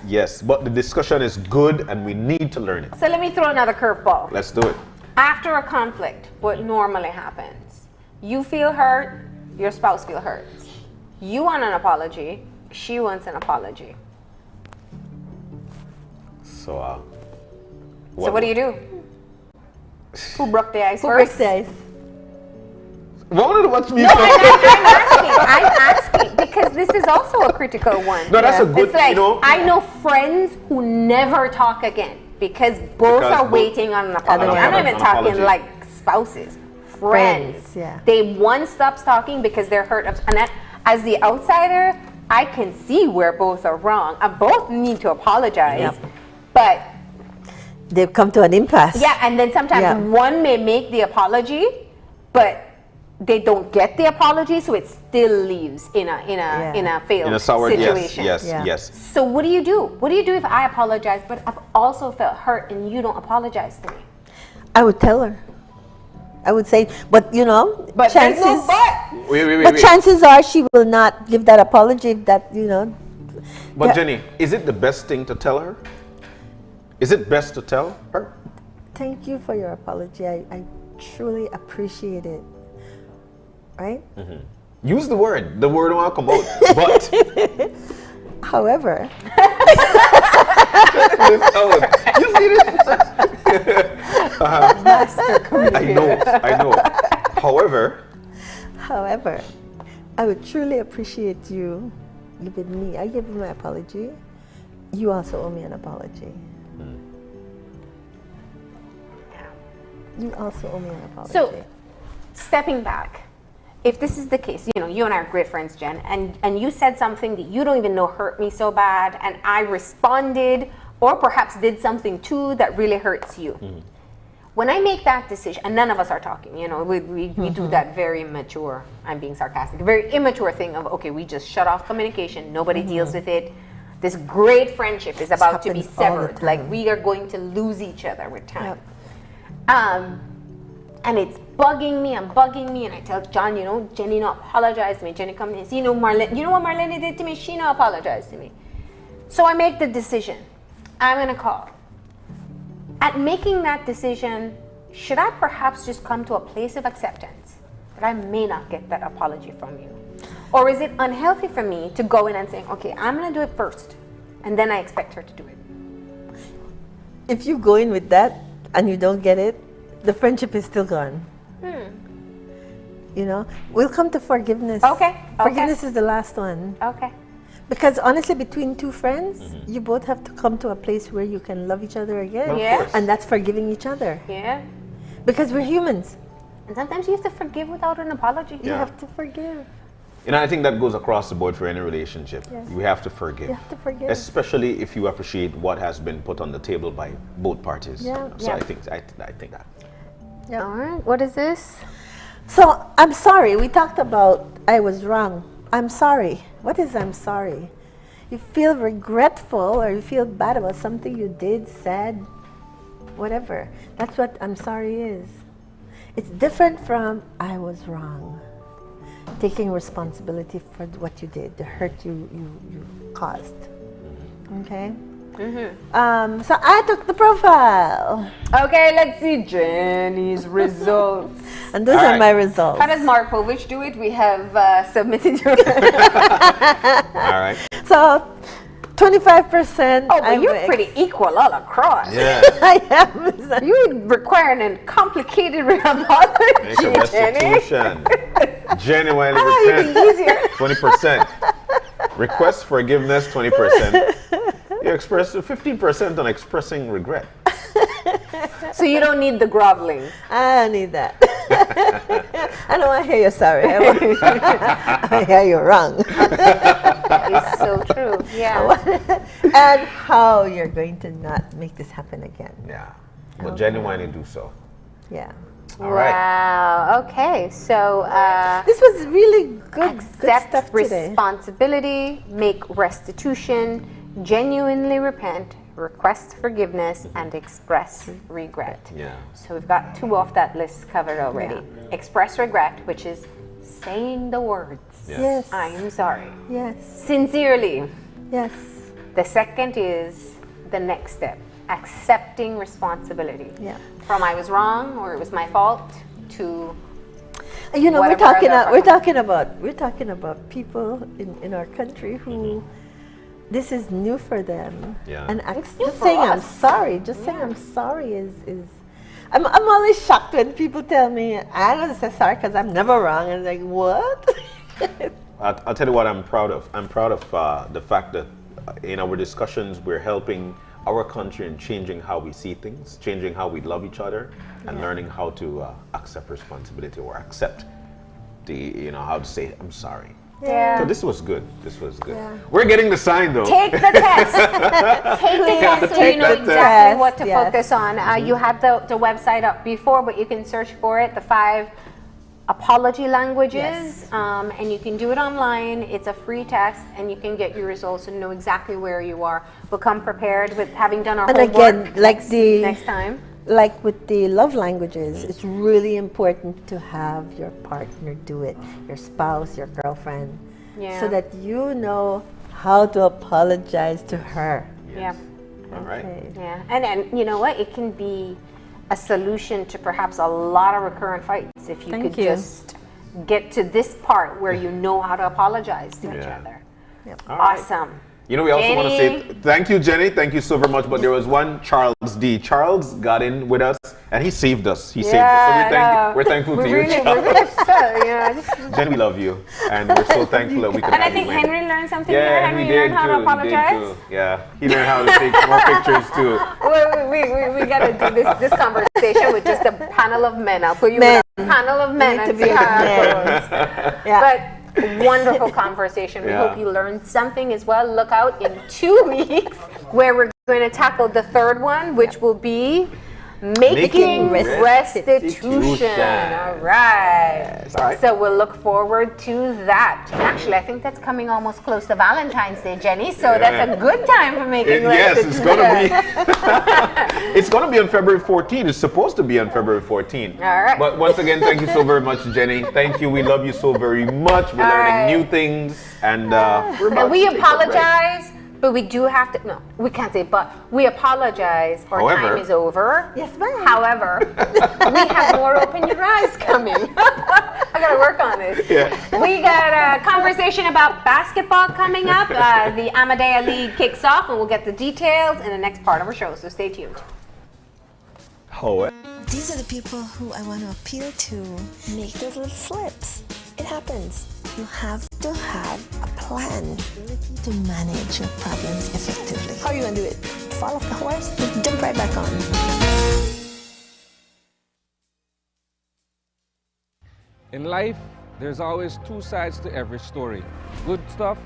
Yes. But the discussion is good and we need to learn it. So let me throw another curveball. Let's do it. After a conflict, what normally happens? You feel hurt, your spouse feels hurt. You want an apology, she wants an apology. So, So what do you do? Who broke the ice Who first? breaks the ice? wanted to watch me. I'm asking because this is also a critical one. No, that's a good, It's like, you know. I know friends who never talk again because both are waiting on an apology. I'm not even talking like spouses. Friends. Yeah. They one stops talking because they're hurt. And as the outsider, I can see where both are wrong. And both need to apologize. But they've come to an impasse. yeah, and then sometimes one may make the apology, but they don't get the apology, so it still leaves in a failed In a sour situation. yes. So what do you do? What do you do if I apologize, but I've also felt hurt and you don't apologize to me? I would tell her. I would say, but you know, But chances. there's no but. Wait. Chances are she will not give that apology. If that But Yeah. Jenny, is it the best thing to tell her? Is it best to tell her? Thank you for your apology. I truly appreciate it. Right? Use the word. The word won't come out. But However, you see this? I know. However, I would truly appreciate you giving me. I give you my apology. You also owe me an apology. You also owe me an apology. So, stepping back, if this is the case, you know, you and I are great friends, Jen, and you said something that you don't even know hurt me so bad, and I responded, or perhaps did something too that really hurts you. When I make that decision, and none of us are talking, you know, we do that very immature, I'm being sarcastic, very immature thing of, okay, we just shut off communication, nobody deals with it. This great friendship is about to be happens all the severed. Like, time. we are going to lose each other with time. And it's bugging me, and I tell John, you know, Jenny not apologize to me. Jenny comes in and says, you know, Marlene, you know what Marlene did to me? She not apologized to me. So I make the decision. I'm gonna call. At making that decision, should I perhaps just come to a place of acceptance that I may not get that apology from you? Or is it unhealthy for me to go in and say, okay, I'm gonna do it first, and then I expect her to do it? If you go in with that and you don't get it, the friendship is still gone. You know, we'll come to forgiveness. Okay. Forgiveness is the last one. Okay. Because honestly, between two friends, you both have to come to a place where you can love each other again. Of Yeah. course. And that's forgiving each other. Yeah. Because we're humans. And sometimes you have to forgive without an apology. You Yeah. have to forgive. You know, I think that goes across the board for any relationship. Yes. You have to forgive. You have to forgive. Especially if you appreciate what has been put on the table by both parties. Yeah. So Yeah. I think that. Yeah. All right. What is this? So I'm sorry. We talked about I was wrong. I'm sorry. What is I'm sorry? You feel regretful or you feel bad about something you did, said, whatever. That's what I'm sorry is. It's different from I was wrong. Taking responsibility for what you did, the hurt you caused. Okay? So I took the profile. Okay, let's see Jenny's results. And those All are right. my results. How does Markovich do it? We have submitted your. All right. So 25%. Oh, but you're pretty equal all across. Yeah. I am. You require an complicated Make apology, a Jenny. restitution. Genuinely Ah, repent. even easier. 20%. Request forgiveness, 20%. You express 15% on expressing regret. So you don't need the groveling. I don't need that. I don't want to hear you're sorry. I want to hear you're wrong. It's so true. Yeah. And how you're going to not make this happen again. Yeah. But genuinely do so. Yeah. All right. Wow. Okay. So This was really good accept stuff today. responsibility, make restitution, genuinely repent, request forgiveness, and express regret. Yeah. So we've got 2 off that list covered already. Express regret, which is saying the words, Yes. I am sorry, Yes. sincerely. Yes. The second is the next step, accepting responsibility. Yeah. From I was wrong or it was my fault to You know, we're whatever talking, other we're talking about people in our country who this is new for them. Yeah. And new just for saying I'm us. sorry, just saying I'm sorry is I'm always shocked when people tell me I'm gonna say sorry because I'm never wrong. And like, what? I'll tell you what I'm proud of. I'm proud of the fact that in our discussions we're helping our country in changing how we see things, changing how we love each other, and learning how to accept responsibility or accept how to say I'm sorry. Yeah. So this was good. This was good. Yeah. We're getting the sign though. Take the test. Take the test so you Take know that exactly test. what to Yes. focus on. You had the website up before, but you can search for it, the 5 apology languages, Yes. and you can do it online. It's a free test, and you can get your results and know exactly where you are. We'll come prepared with having done our And homework again, like next time. like with the love languages, it's really important to have your partner do it, your spouse, your girlfriend, Yeah. so that you know how to apologize to her. Yeah. All right. Okay. Yeah, and you know what? It can be a solution to perhaps a lot of recurrent fights if you Thank could you. just get to this part where you know how to apologize to each Yeah. other. Yep. All right. Awesome. You know, we also want to say Jenny. thank you, Jenny. Thank you so very much. But there was one Charles D. Charles got in with us, and he saved us. He saved us. So we're thankful to you, Charles. Jenny, we love you, and we're so thankful that we could And I have think you in. Henry learned something Yeah, there. and Henry he did learned how to too. He did apologize. too. Yeah, he learned how to take more pictures too. We gotta do this conversation with just a panel of men. I'll put you Men. with a panel of men need and to see be how it men. goes. Yeah. But wonderful conversation. We Yeah. hope you learned something as well. Look out in 2 weeks where we're going to tackle the third one, which will be making restitution. All right. All right. So we'll look forward to that. Actually, I think that's coming almost close to Valentine's Day, Jenny. So that's a good time for making Yes, restitution. it's gonna be. It's gonna be on February 14th. It's supposed to be on February 14th. All right. But once again, thank you so very much, Jenny. Thank you. We love you so very much. We're learning new things, and we're about And we to take a break. apologize, but we do have to. No, we can't say but. We apologize. Our However- time is over. Yes, ma'am. However, we have more Open Your Eyes coming. I gotta work on this. Yeah. We got a conversation about basketball coming up. The Amadea League kicks off, and we'll get the details in the next part of our show. So stay tuned. Oh, These are the people who I want to appeal to. Make those little slips. It happens. You have to have a plan to manage your problems effectively. How are you going to do it? Fall off the horse? Jump right back on. In life, there's always two sides to every story. Good stuff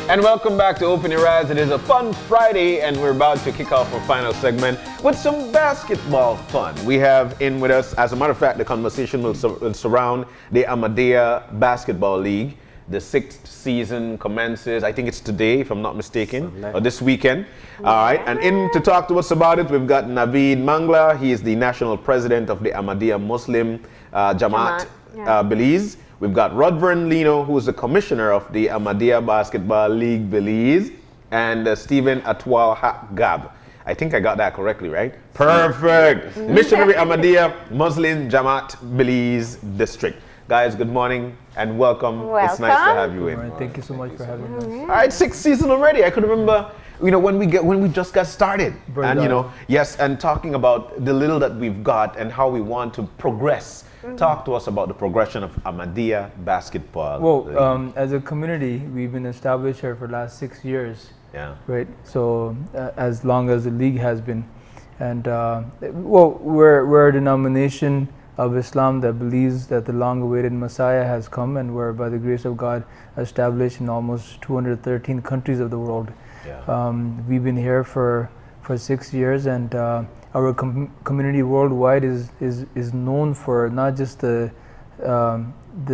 And welcome back to Open Your Eyes. It is a fun Friday, and we're about to kick off our final segment with some basketball fun. We have in with us, as a matter of fact, the conversation will surround the Amadea Basketball League. The 6th season commences, I think it's today, if I'm not mistaken, or this weekend. All right, and in to talk to us about it, we've got Naveed Mangla. He is the national president of the Amadea Muslim Jamaat Belize. We've got Rodvern Lino, who is the commissioner of the Amadea Basketball League Belize, and Stephen Atwal Gab. I think I got that correctly, right? Perfect. Missionary Amadea Muslim Jamaat Belize District. Guys, good morning and welcome. It's nice to have you in. Thank you so much for having us. All right, 6th season already. I could remember, when we just got started, and yes, and talking about the little that we've got and how we want to progress. Talk to us about the progression of Amadea Basketball. Well, as a community, we've been established here for the last 6 years. Yeah. Right. So as long as the league has been, and we're a denomination of Islam that believes that the long-awaited Messiah has come, and we're, by the grace of God, established in almost 213 countries of the world. Yeah. We've been here for 6 years, and our community worldwide is known for not just the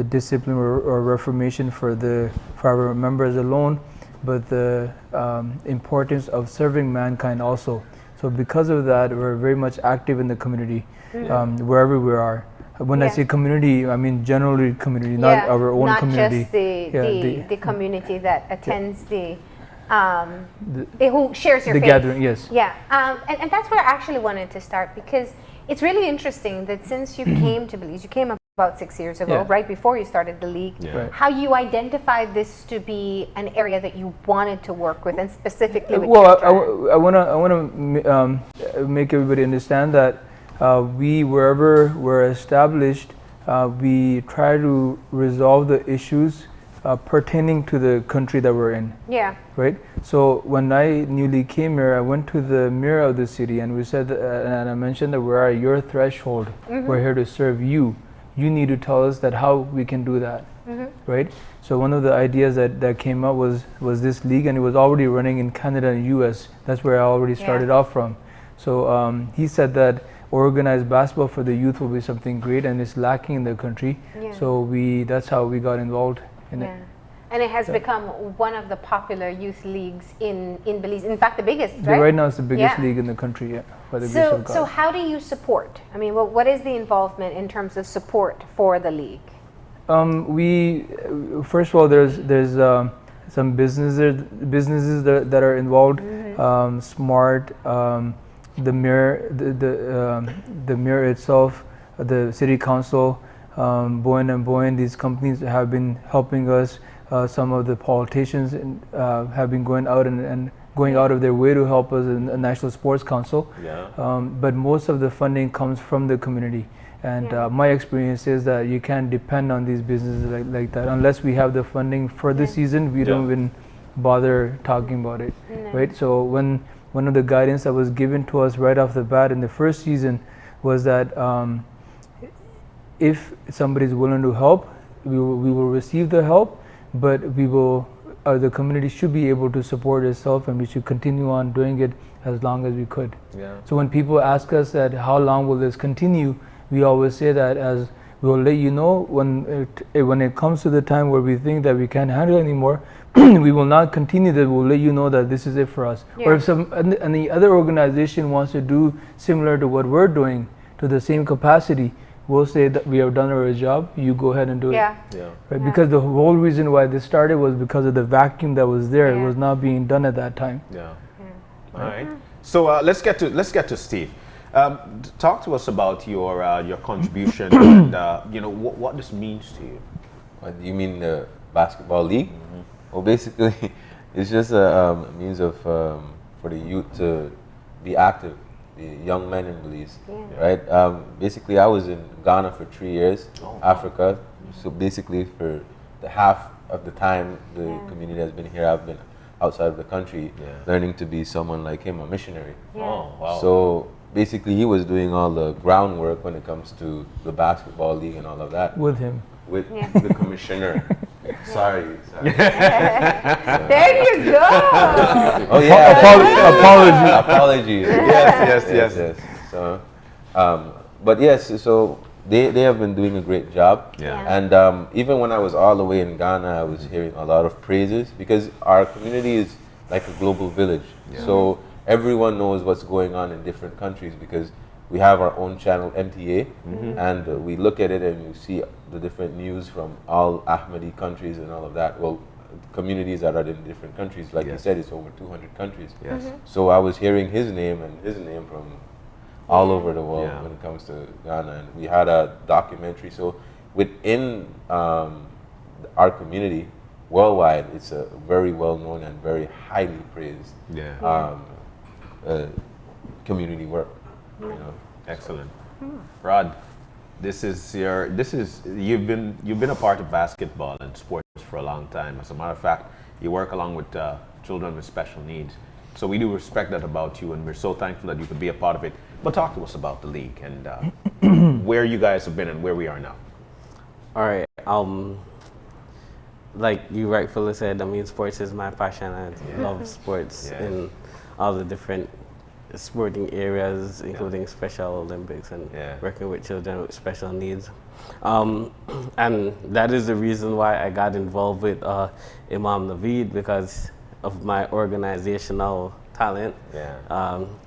discipline or reformation for our members alone, but the importance of serving mankind also. So because of that, we're very much active in the community, wherever we are. When I say community, I mean generally community, not our own community. Not just the community that attends who shares your faith. The gathering, yes. Yeah, and that's where I actually wanted to start, because it's really interesting that since you came to Belize, you came about 6 years ago, right before you started the league, how you identified this to be an area that you wanted to work with, and specifically with I want to make everybody understand that wherever we're established, we try to resolve the issues pertaining to the country that we're in. Yeah. Right? So when I newly came here, I went to the mayor of the city and we said, and I mentioned that we're at your threshold. We're here to serve you. You need to tell us that how we can do that. Right? So one of the ideas that came up was this league, and it was already running in Canada and US. That's where I already started off from. So he said that organized basketball for the youth will be something great, and it's lacking in the country. So that's how we got involved in it. And it has become one of the popular youth leagues in Belize. In fact, the biggest, right? Right now, it's the biggest league in the country, by the grace of God. So how do you support? I mean, what is the involvement in terms of support for the league? We first of all, there's some businesses that are involved. Smart, the mayor, the mayor itself, the city council, Boyne & Boyne. These companies have been helping us. Some of the politicians have been going out and going out of their way to help us in the National Sports Council. But most of the funding comes from the community. And my experience is that you can't depend on these businesses like that. Unless we have the funding for the season, we don't even bother talking about it. Right? So one of the guidance that was given to us right off the bat in the first season was that if somebody is willing to help, we will receive the help, but the community should be able to support itself, and we should continue on doing it as long as we could. So when people ask us that how long will this continue, we always say that as we will let you know when it comes to the time where we think that we can't handle it anymore, we will not continue that. We'll let you know that this is it for us. Or if any other organization wants to do similar to what we're doing to the same capacity, we'll say that we have done our job, you go ahead and do it. Right? Because the whole reason why this started was because of the vacuum that was there. It was not being done at that time. All right. So let's get to Steve. Talk to us about your contribution and what this means to you. You mean the basketball league? Well, basically, it's just a means of for the youth to be active, the young men in Belize, right? Basically, I was in Ghana for 3 years, Africa. So basically, for the half of the time the community has been here, I've been outside of the country, learning to be someone like him, a missionary. Oh, wow. So basically, he was doing all the groundwork when it comes to the basketball league and all of that. With him. With the commissioner. Sorry. There you go. Oh yeah. Apologies. Yes. So, but yes, so they have been doing a great job. Yeah. And even when I was all the way in Ghana, I was hearing a lot of praises because our community is like a global village. Yeah. So everyone knows what's going on in different countries because we have our own channel, MTA, and we look at it and you see the different news from all Ahmadi countries and all of that. Well, communities that are in different countries. Like you said, it's over 200 countries. Yes. So I was hearing his name and his name from all over the world when it comes to Ghana. And we had a documentary. So within our community, worldwide, it's a very well-known and very highly praised community work. You know. Excellent. Rod, you've been a part of basketball and sports for a long time. As a matter of fact, you work along with children with special needs. So we do respect that about you, and we're so thankful that you could be a part of it. But talk to us about the league and where you guys have been and where we are now. All right. Like you rightfully said, I mean, sports is my passion. I love sports in all the different sporting areas, including Special Olympics and working with children with special needs. And that is the reason why I got involved with Imam Naveed, because of my organizational talent.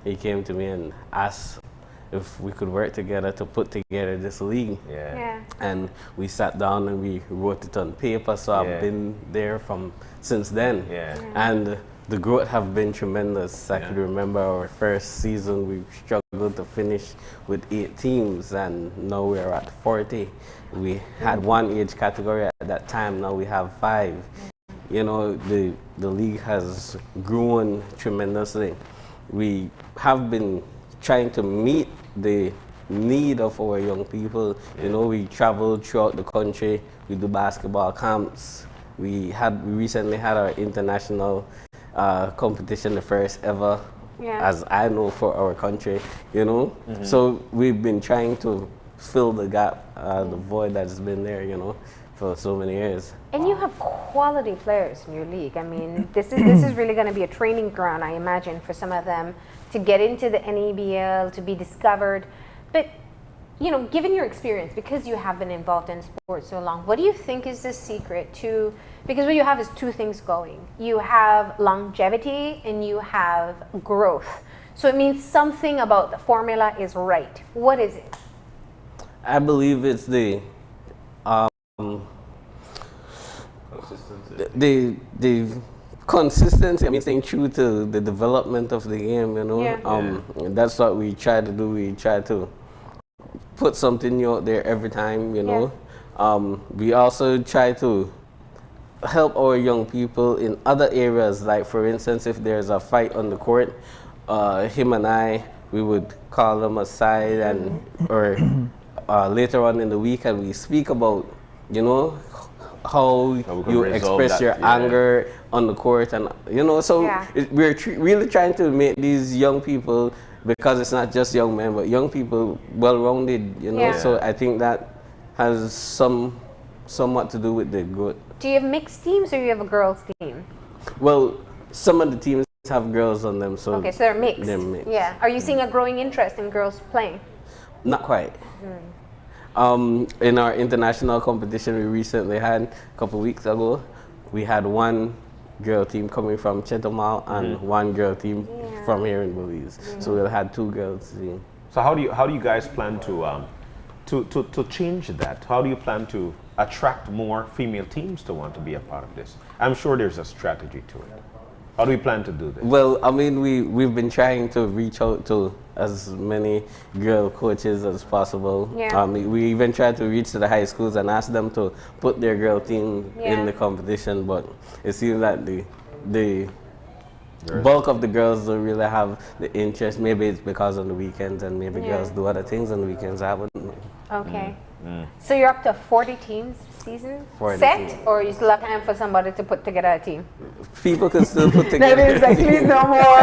He came to me and asked if we could work together to put together this league. And we sat down and we wrote it on paper, so I've been there since then. And the growth have been tremendous. I could remember our first season, we struggled to finish with 8 teams, and now we're at 40. We had one age category at that time, now we have 5. You know, the league has grown tremendously. We have been trying to meet the need of our young people. You know, we travel throughout the country, we do basketball camps. We recently had our international competition, the first ever, as I know, for our country, you know. So we've been trying to fill the gap, the void that's been there, you know, for so many years. And you have quality players in your league. I mean, this is really going to be a training ground, I imagine, for some of them to get into the NABL, to be discovered. But, you know, given your experience, because you have been involved in sports so long, what do you think is the secret to, because what you have is 2 things going. You have longevity and you have growth. So it means something about the formula is right. What is it? I believe it's the consistency. I mean, staying true to the development of the game, you know. That's what we try to do. We try to put something new out there every time, you know. We also try to help our young people in other areas, like for instance, if there's a fight on the court, him and I, we would call them aside, and or later on in the week, and we speak about, you know, how you express your anger on the court, and you know, so we're really trying to make these young people, because it's not just young men, but young people well-rounded, you know. So I think that has somewhat to do with the growth. Do you have mixed teams or you have a girls team? Well, some of the teams have girls on them, so okay, so they're mixed. They're mixed. Yeah. Are you seeing a growing interest in girls playing? Not quite. In our international competition we recently had a couple of weeks ago, we had one girl team coming from Chetumal and one girl team from here in Belize. So we had 2 girls teams. So how do you guys plan to change that? How do you plan to attract more female teams to want to be a part of this? I'm sure there's a strategy to it. How do we plan to do this? Well, I mean, we've been trying to reach out to as many girl coaches as possible. We even tried to reach to the high schools and ask them to put their girl team in the competition, but it seems like the bulk of the girls don't really have the interest. Maybe it's because on the weekends, and maybe girls do other things on the weekends. I wouldn't know. Okay. So you're up to 40 teams season 40 set, teams. or you still have time for somebody to put together a team? People can still put together. That is like, please no more.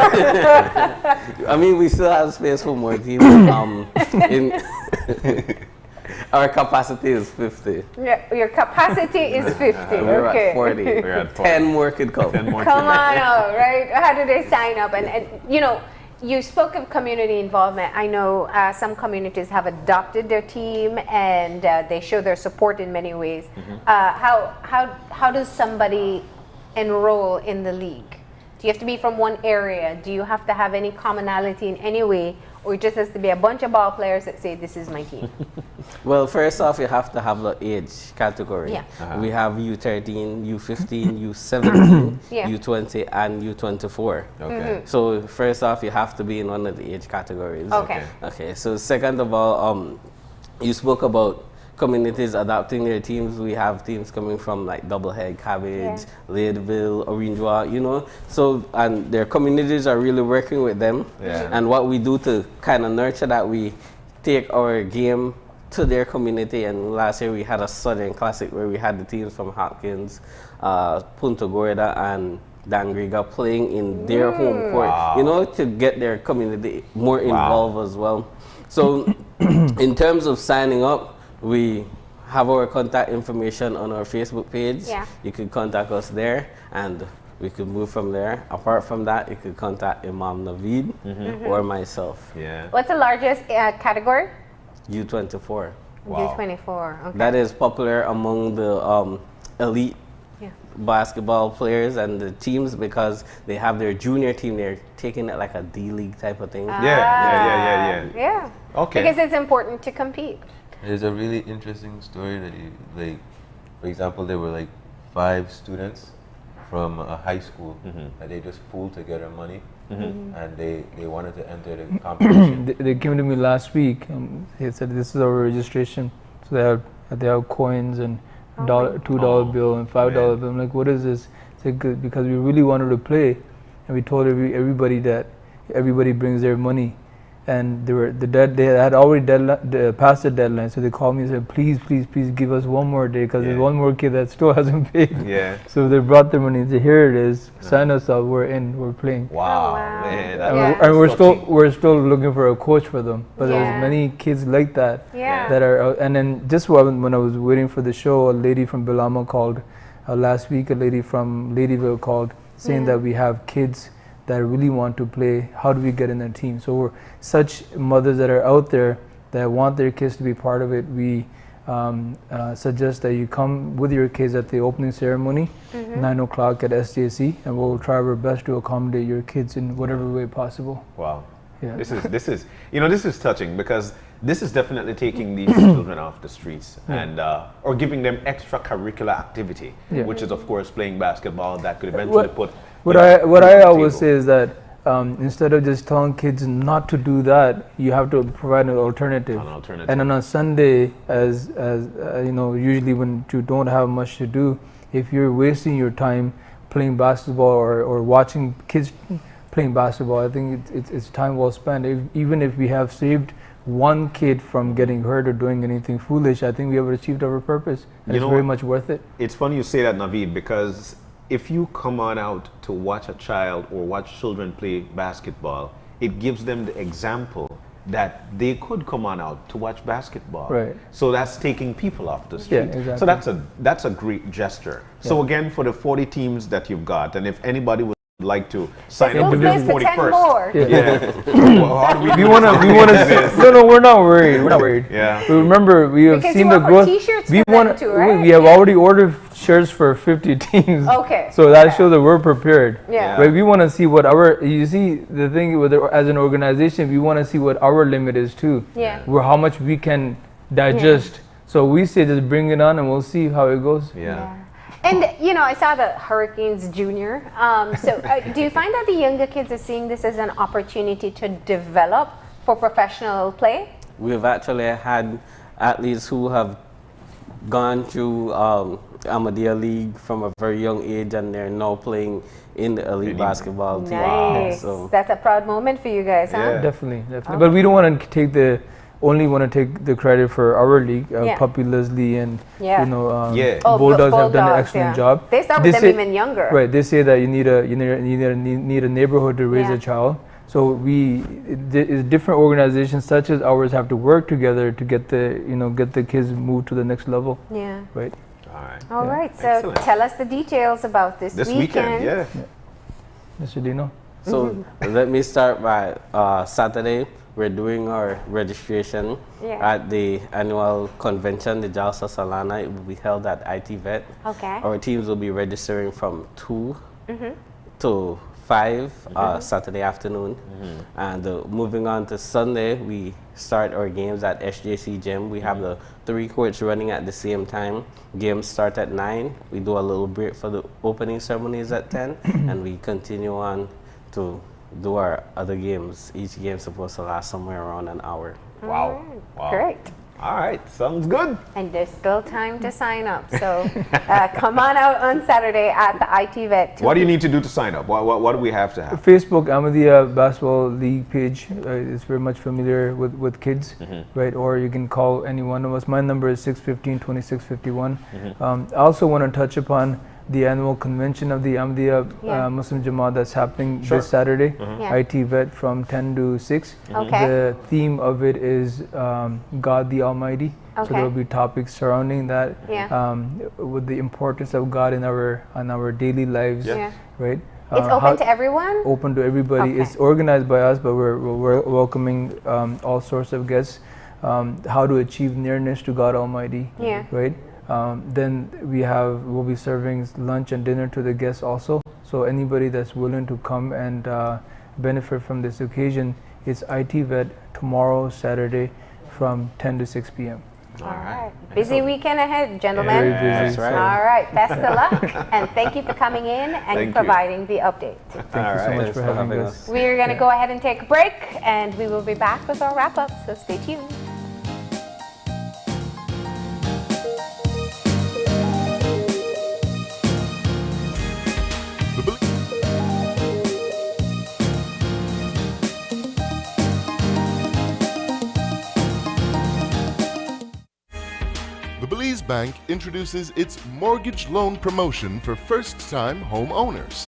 I mean, we still have space for more teams. Our capacity is 50. Your capacity is 50. We're Okay. at 40. We're at 40. 10 more could come. 10 more Come on out, right? How do they sign up? And you know, you spoke of community involvement. I know some communities have adopted their team and they show their support in many ways. How does somebody enroll in the league? Do you have to be from one area? Do you have to have any commonality in any way? Or it just has to be a bunch of ball players that say, this is my team? Well, first off, you have to have the age category. Yeah. We have U13, U15, U17, Yeah. U20, and U24. Okay. So first off, you have to be in one of the age categories. Okay. Okay. So second of all, you spoke about communities adopting their teams. We have teams coming from like Doublehead, Cabbage, Ladeville, Orangewa, you know. So, and their communities are really working with them. Yeah. And what we do to kind of nurture that, we take our game to their community. And last year we had a Southern Classic where we had the teams from Hopkins, Punta Gorda, and Dangriga playing in their home court, you know, to get their community more involved as well. So in terms of signing up, we have our contact information on our Facebook page. Yeah. You could contact us there and we could move from there. Apart from that, you could contact Imam Naveed or myself. Yeah. What's the largest category? U24. U24. Okay. That is popular among the elite basketball players and the teams because they have their junior team. They're taking it like a D-League type of thing. Yeah. Okay. Because it's important to compete. There's a really interesting story that you, like, for example, there were like 5 students from a high school that they just pooled together money and they wanted to enter the competition. They came to me last week and they said this is our registration. So they have coins and $2 bill and $5 bill. I'm like, what is this? It's like, because we really wanted to play and we told everybody that everybody brings their money. And they had already passed the deadline, so they called me and said, please give us one more day because there's one more kid that still hasn't paid. Yeah. So they brought their money and said, here it is, sign us up, we're playing. Wow. Man, and we're still looking for a coach for them. But there's many kids like that that are out. And then just when I was waiting for the show, a lady from Bilama called last week, a lady from Ladyville called saying that we have kids that really want to play. How do we get in their team? So we're such mothers that are out there that want their kids to be part of it. We suggest that you come with your kids at the opening ceremony, 9 o'clock at SJC, and we'll try our best to accommodate your kids in whatever way possible. Wow. Yeah. This is this is touching because this is definitely taking these children off the streets and or giving them extracurricular activity, which is of course playing basketball that could eventually put. What I always say is that instead of just telling kids not to do that, you have to provide an alternative. And on a Sunday, as you know, usually when you don't have much to do, if you're wasting your time playing basketball or watching kids playing basketball, I think it's time well spent. Even if we have saved one kid from getting hurt or doing anything foolish, I think we have achieved our purpose. And it's very much worth it. It's funny you say that, Naveed, because if you come on out to watch a child or watch children play basketball, it gives them the example that they could come on out to watch basketball. Right. So that's taking people off the street. Yeah, exactly. So that's a great gesture. Yeah. So again, for the 40 teams that you've got, and if anybody would like to sign up to this 41st. We want to. No, we're not worried. We're not worried. Yeah. But remember, we have seen the growth. We want to. Right? We have already ordered shirts for 50 teams. Okay. So that shows that we're prepared. Yeah. Right. We want to see what you see the thing with as an organization, we want to see what our limit is too. Yeah. How much we can digest. Yeah. So we say just bring it on and we'll see how it goes. Yeah. And I saw the Hurricanes Junior. So do you find that the younger kids are seeing this as an opportunity to develop for professional play? We've actually had athletes who have gone through Amadea League from a very young age and they're now playing in the elite basketball team. Nice. So that's a proud moment for you guys, huh? Yeah. Definitely. But we don't want to take the credit for our league. Puppy Leslie and Bulldogs have done an excellent job. They start with them even younger. Right. They say that you need a neighborhood to raise a child. So different organizations such as ours have to work together to get the kids moved to the next level. Yeah. Right. All right. So Excellent. tell us the details about this weekend. Yeah. Mr. Dino. So let me start by Saturday. We're doing our registration at the annual convention, the Jalsa Salana. It will be held at IT Vet. Okay. Our teams will be registering from 2 to 5 Saturday afternoon. And moving on to Sunday, we start our games at SJC Gym. We have the 3 courts running at the same time. Games start at 9. We do a little break for the opening ceremonies at 10, and we continue on to do our other games. Each game is supposed to last somewhere around an hour. Wow. Wow. Great. All right, sounds good. And there's still time to sign up. So come on out on Saturday at the IT Vet. What do you need to do to sign up? What do we have to have? Facebook Ahmadiyya Basketball League page is very much familiar with kids, right? Or you can call any one of us. My number is 615-2651. I also want to touch upon the annual convention of the Ahmadiyya Muslim Jamaat that's happening this Saturday, IT Vet from 10 to 6. Okay. The theme of it is God the Almighty. So there will be topics surrounding that, with the importance of God in our daily lives, right? It's open to everyone? Open to everybody. Okay. It's organized by us, but we're welcoming all sorts of guests. How to achieve nearness to God Almighty, right? Then we'll be serving lunch and dinner to the guests also. So anybody that's willing to come and benefit from this occasion, it's IT Vet tomorrow, Saturday, from 10 to 6 p.m. All right. Busy weekend ahead, gentlemen. Very busy. That's right. All right. Best of luck. And thank you for coming in and providing the update. Thank you so much for having us. We're going to go ahead and take a break, and we will be back with our wrap-up. So stay tuned. The Belize Bank introduces its mortgage loan promotion for first-time homeowners.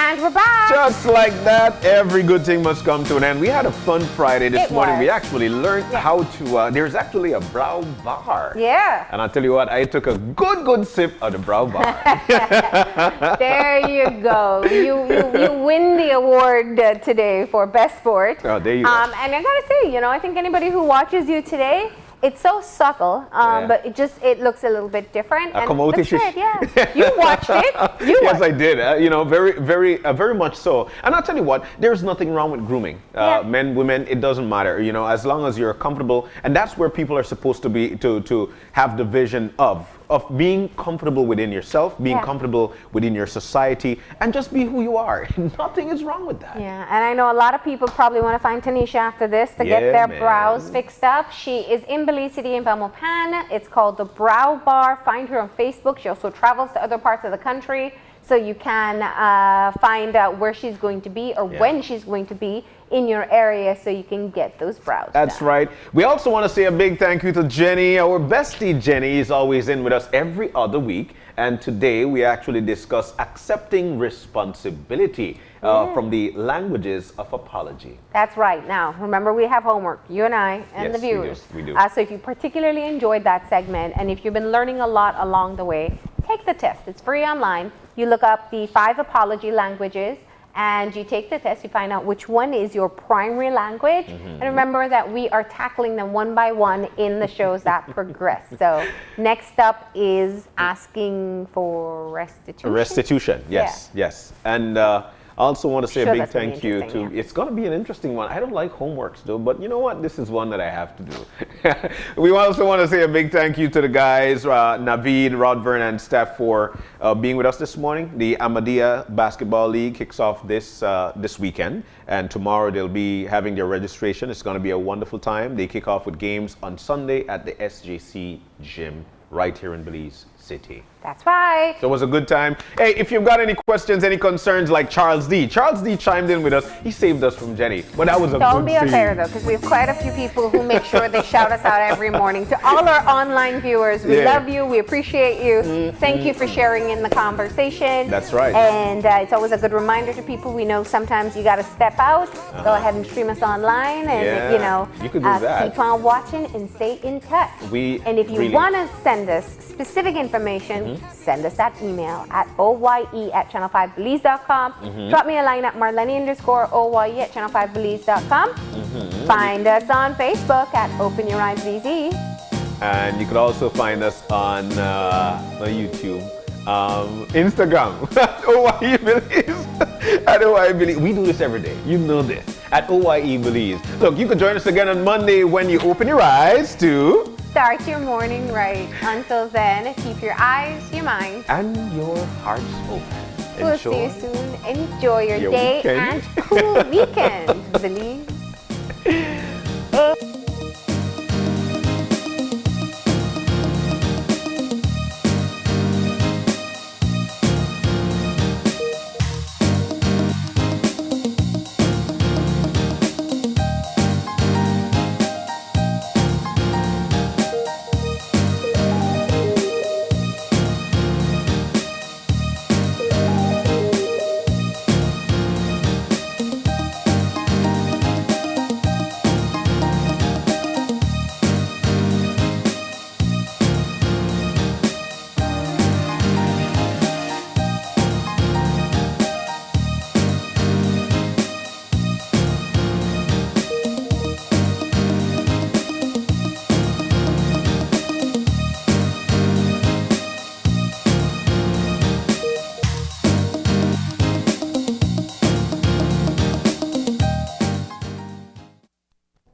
And we're back. Just like that, every good thing must come to an end. We had a fun Friday this morning. We actually learned how to, there's actually a brow bar. Yeah. And I'll tell you what, I took a good sip of the brow bar. There you go. You win the award today for Best Sport. Oh, there you go. And I gotta say, I think anybody who watches you today It's so subtle, but it looks a little bit different. A And kamote that's shish. great, yeah. You watched it. Yes, I did. Very much so. And I'll tell you what, there's nothing wrong with grooming. Men, women, it doesn't matter. As long as you're comfortable, and that's where people are supposed to be to have the vision of being comfortable within yourself, being comfortable within your society, and just be who you are. Nothing is wrong with that. Yeah, and I know a lot of people probably want to find Tanisha after this to get their brows fixed up. She is in Belize City in Belmopan. It's called the Brow Bar. Find her on Facebook. She also travels to other parts of the country, so you can find out where she's going to be or when she's going to be in your area, so you can get those brows That's right. We also want to say a big thank you to Jenny. Our bestie Jenny is always in with us every other week. And today we actually discuss accepting responsibility from the languages of apology. That's right. Now, remember, we have homework, you and I and the viewers. We do. So if you particularly enjoyed that segment, and if you've been learning a lot along the way, take the test. It's free online. You look up the 5 apology languages, and you take the test, you find out which one is your primary language. And remember that we are tackling them one by one in the shows that progress. So next up is asking for restitution. Restitution, yes, yes. And I also want to say a big thank you to, it's going to be an interesting one. I don't like homeworks though, but you know what? This is one that I have to do. We also want to say a big thank you to the guys, Naveed, Rodvern, and Steph for being with us this morning. The Ahmadiyya Basketball League kicks off this weekend, and tomorrow they'll be having their registration. It's going to be a wonderful time. They kick off with games on Sunday at the SJC Gym right here in Belize City. That's right. So it was a good time. Hey, if you've got any questions, any concerns, like Charles D. Charles D chimed in with us. He saved us from Jenny. But that was a Don't good be scene. unfair though, because we have quite a few people who make sure they shout us out every morning. To all our online viewers, we love you. We appreciate you. Thank you for sharing in the conversation. That's right. And it's always a good reminder to people. We know sometimes you got to step out. Go ahead and stream us online, and you could do that. keep on watching and stay in touch. And if you want to send us specific information, send us that email at oye@channel5belize.com. Drop me a line at marlene_oye@channel5belize.com. Find us on Facebook at Open Your Eyes VZ. And you could also find us on YouTube, Instagram, OYE Belize. At OYE Belize. We do this every day. You know this. At OYE Belize. Look, you can join us again on Monday when you open your eyes to start your morning right. Until then, keep your eyes, your mind, and your hearts open. We'll see you soon. Enjoy your day weekend. and cool weekend, Belize.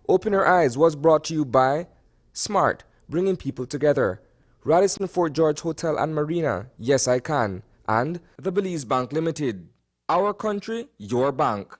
Open Your Eyes was brought to you by Smart, bringing people together, Radisson Fort George Hotel and Marina, Yes I Can, and the Belize Bank Limited. Our country, your bank.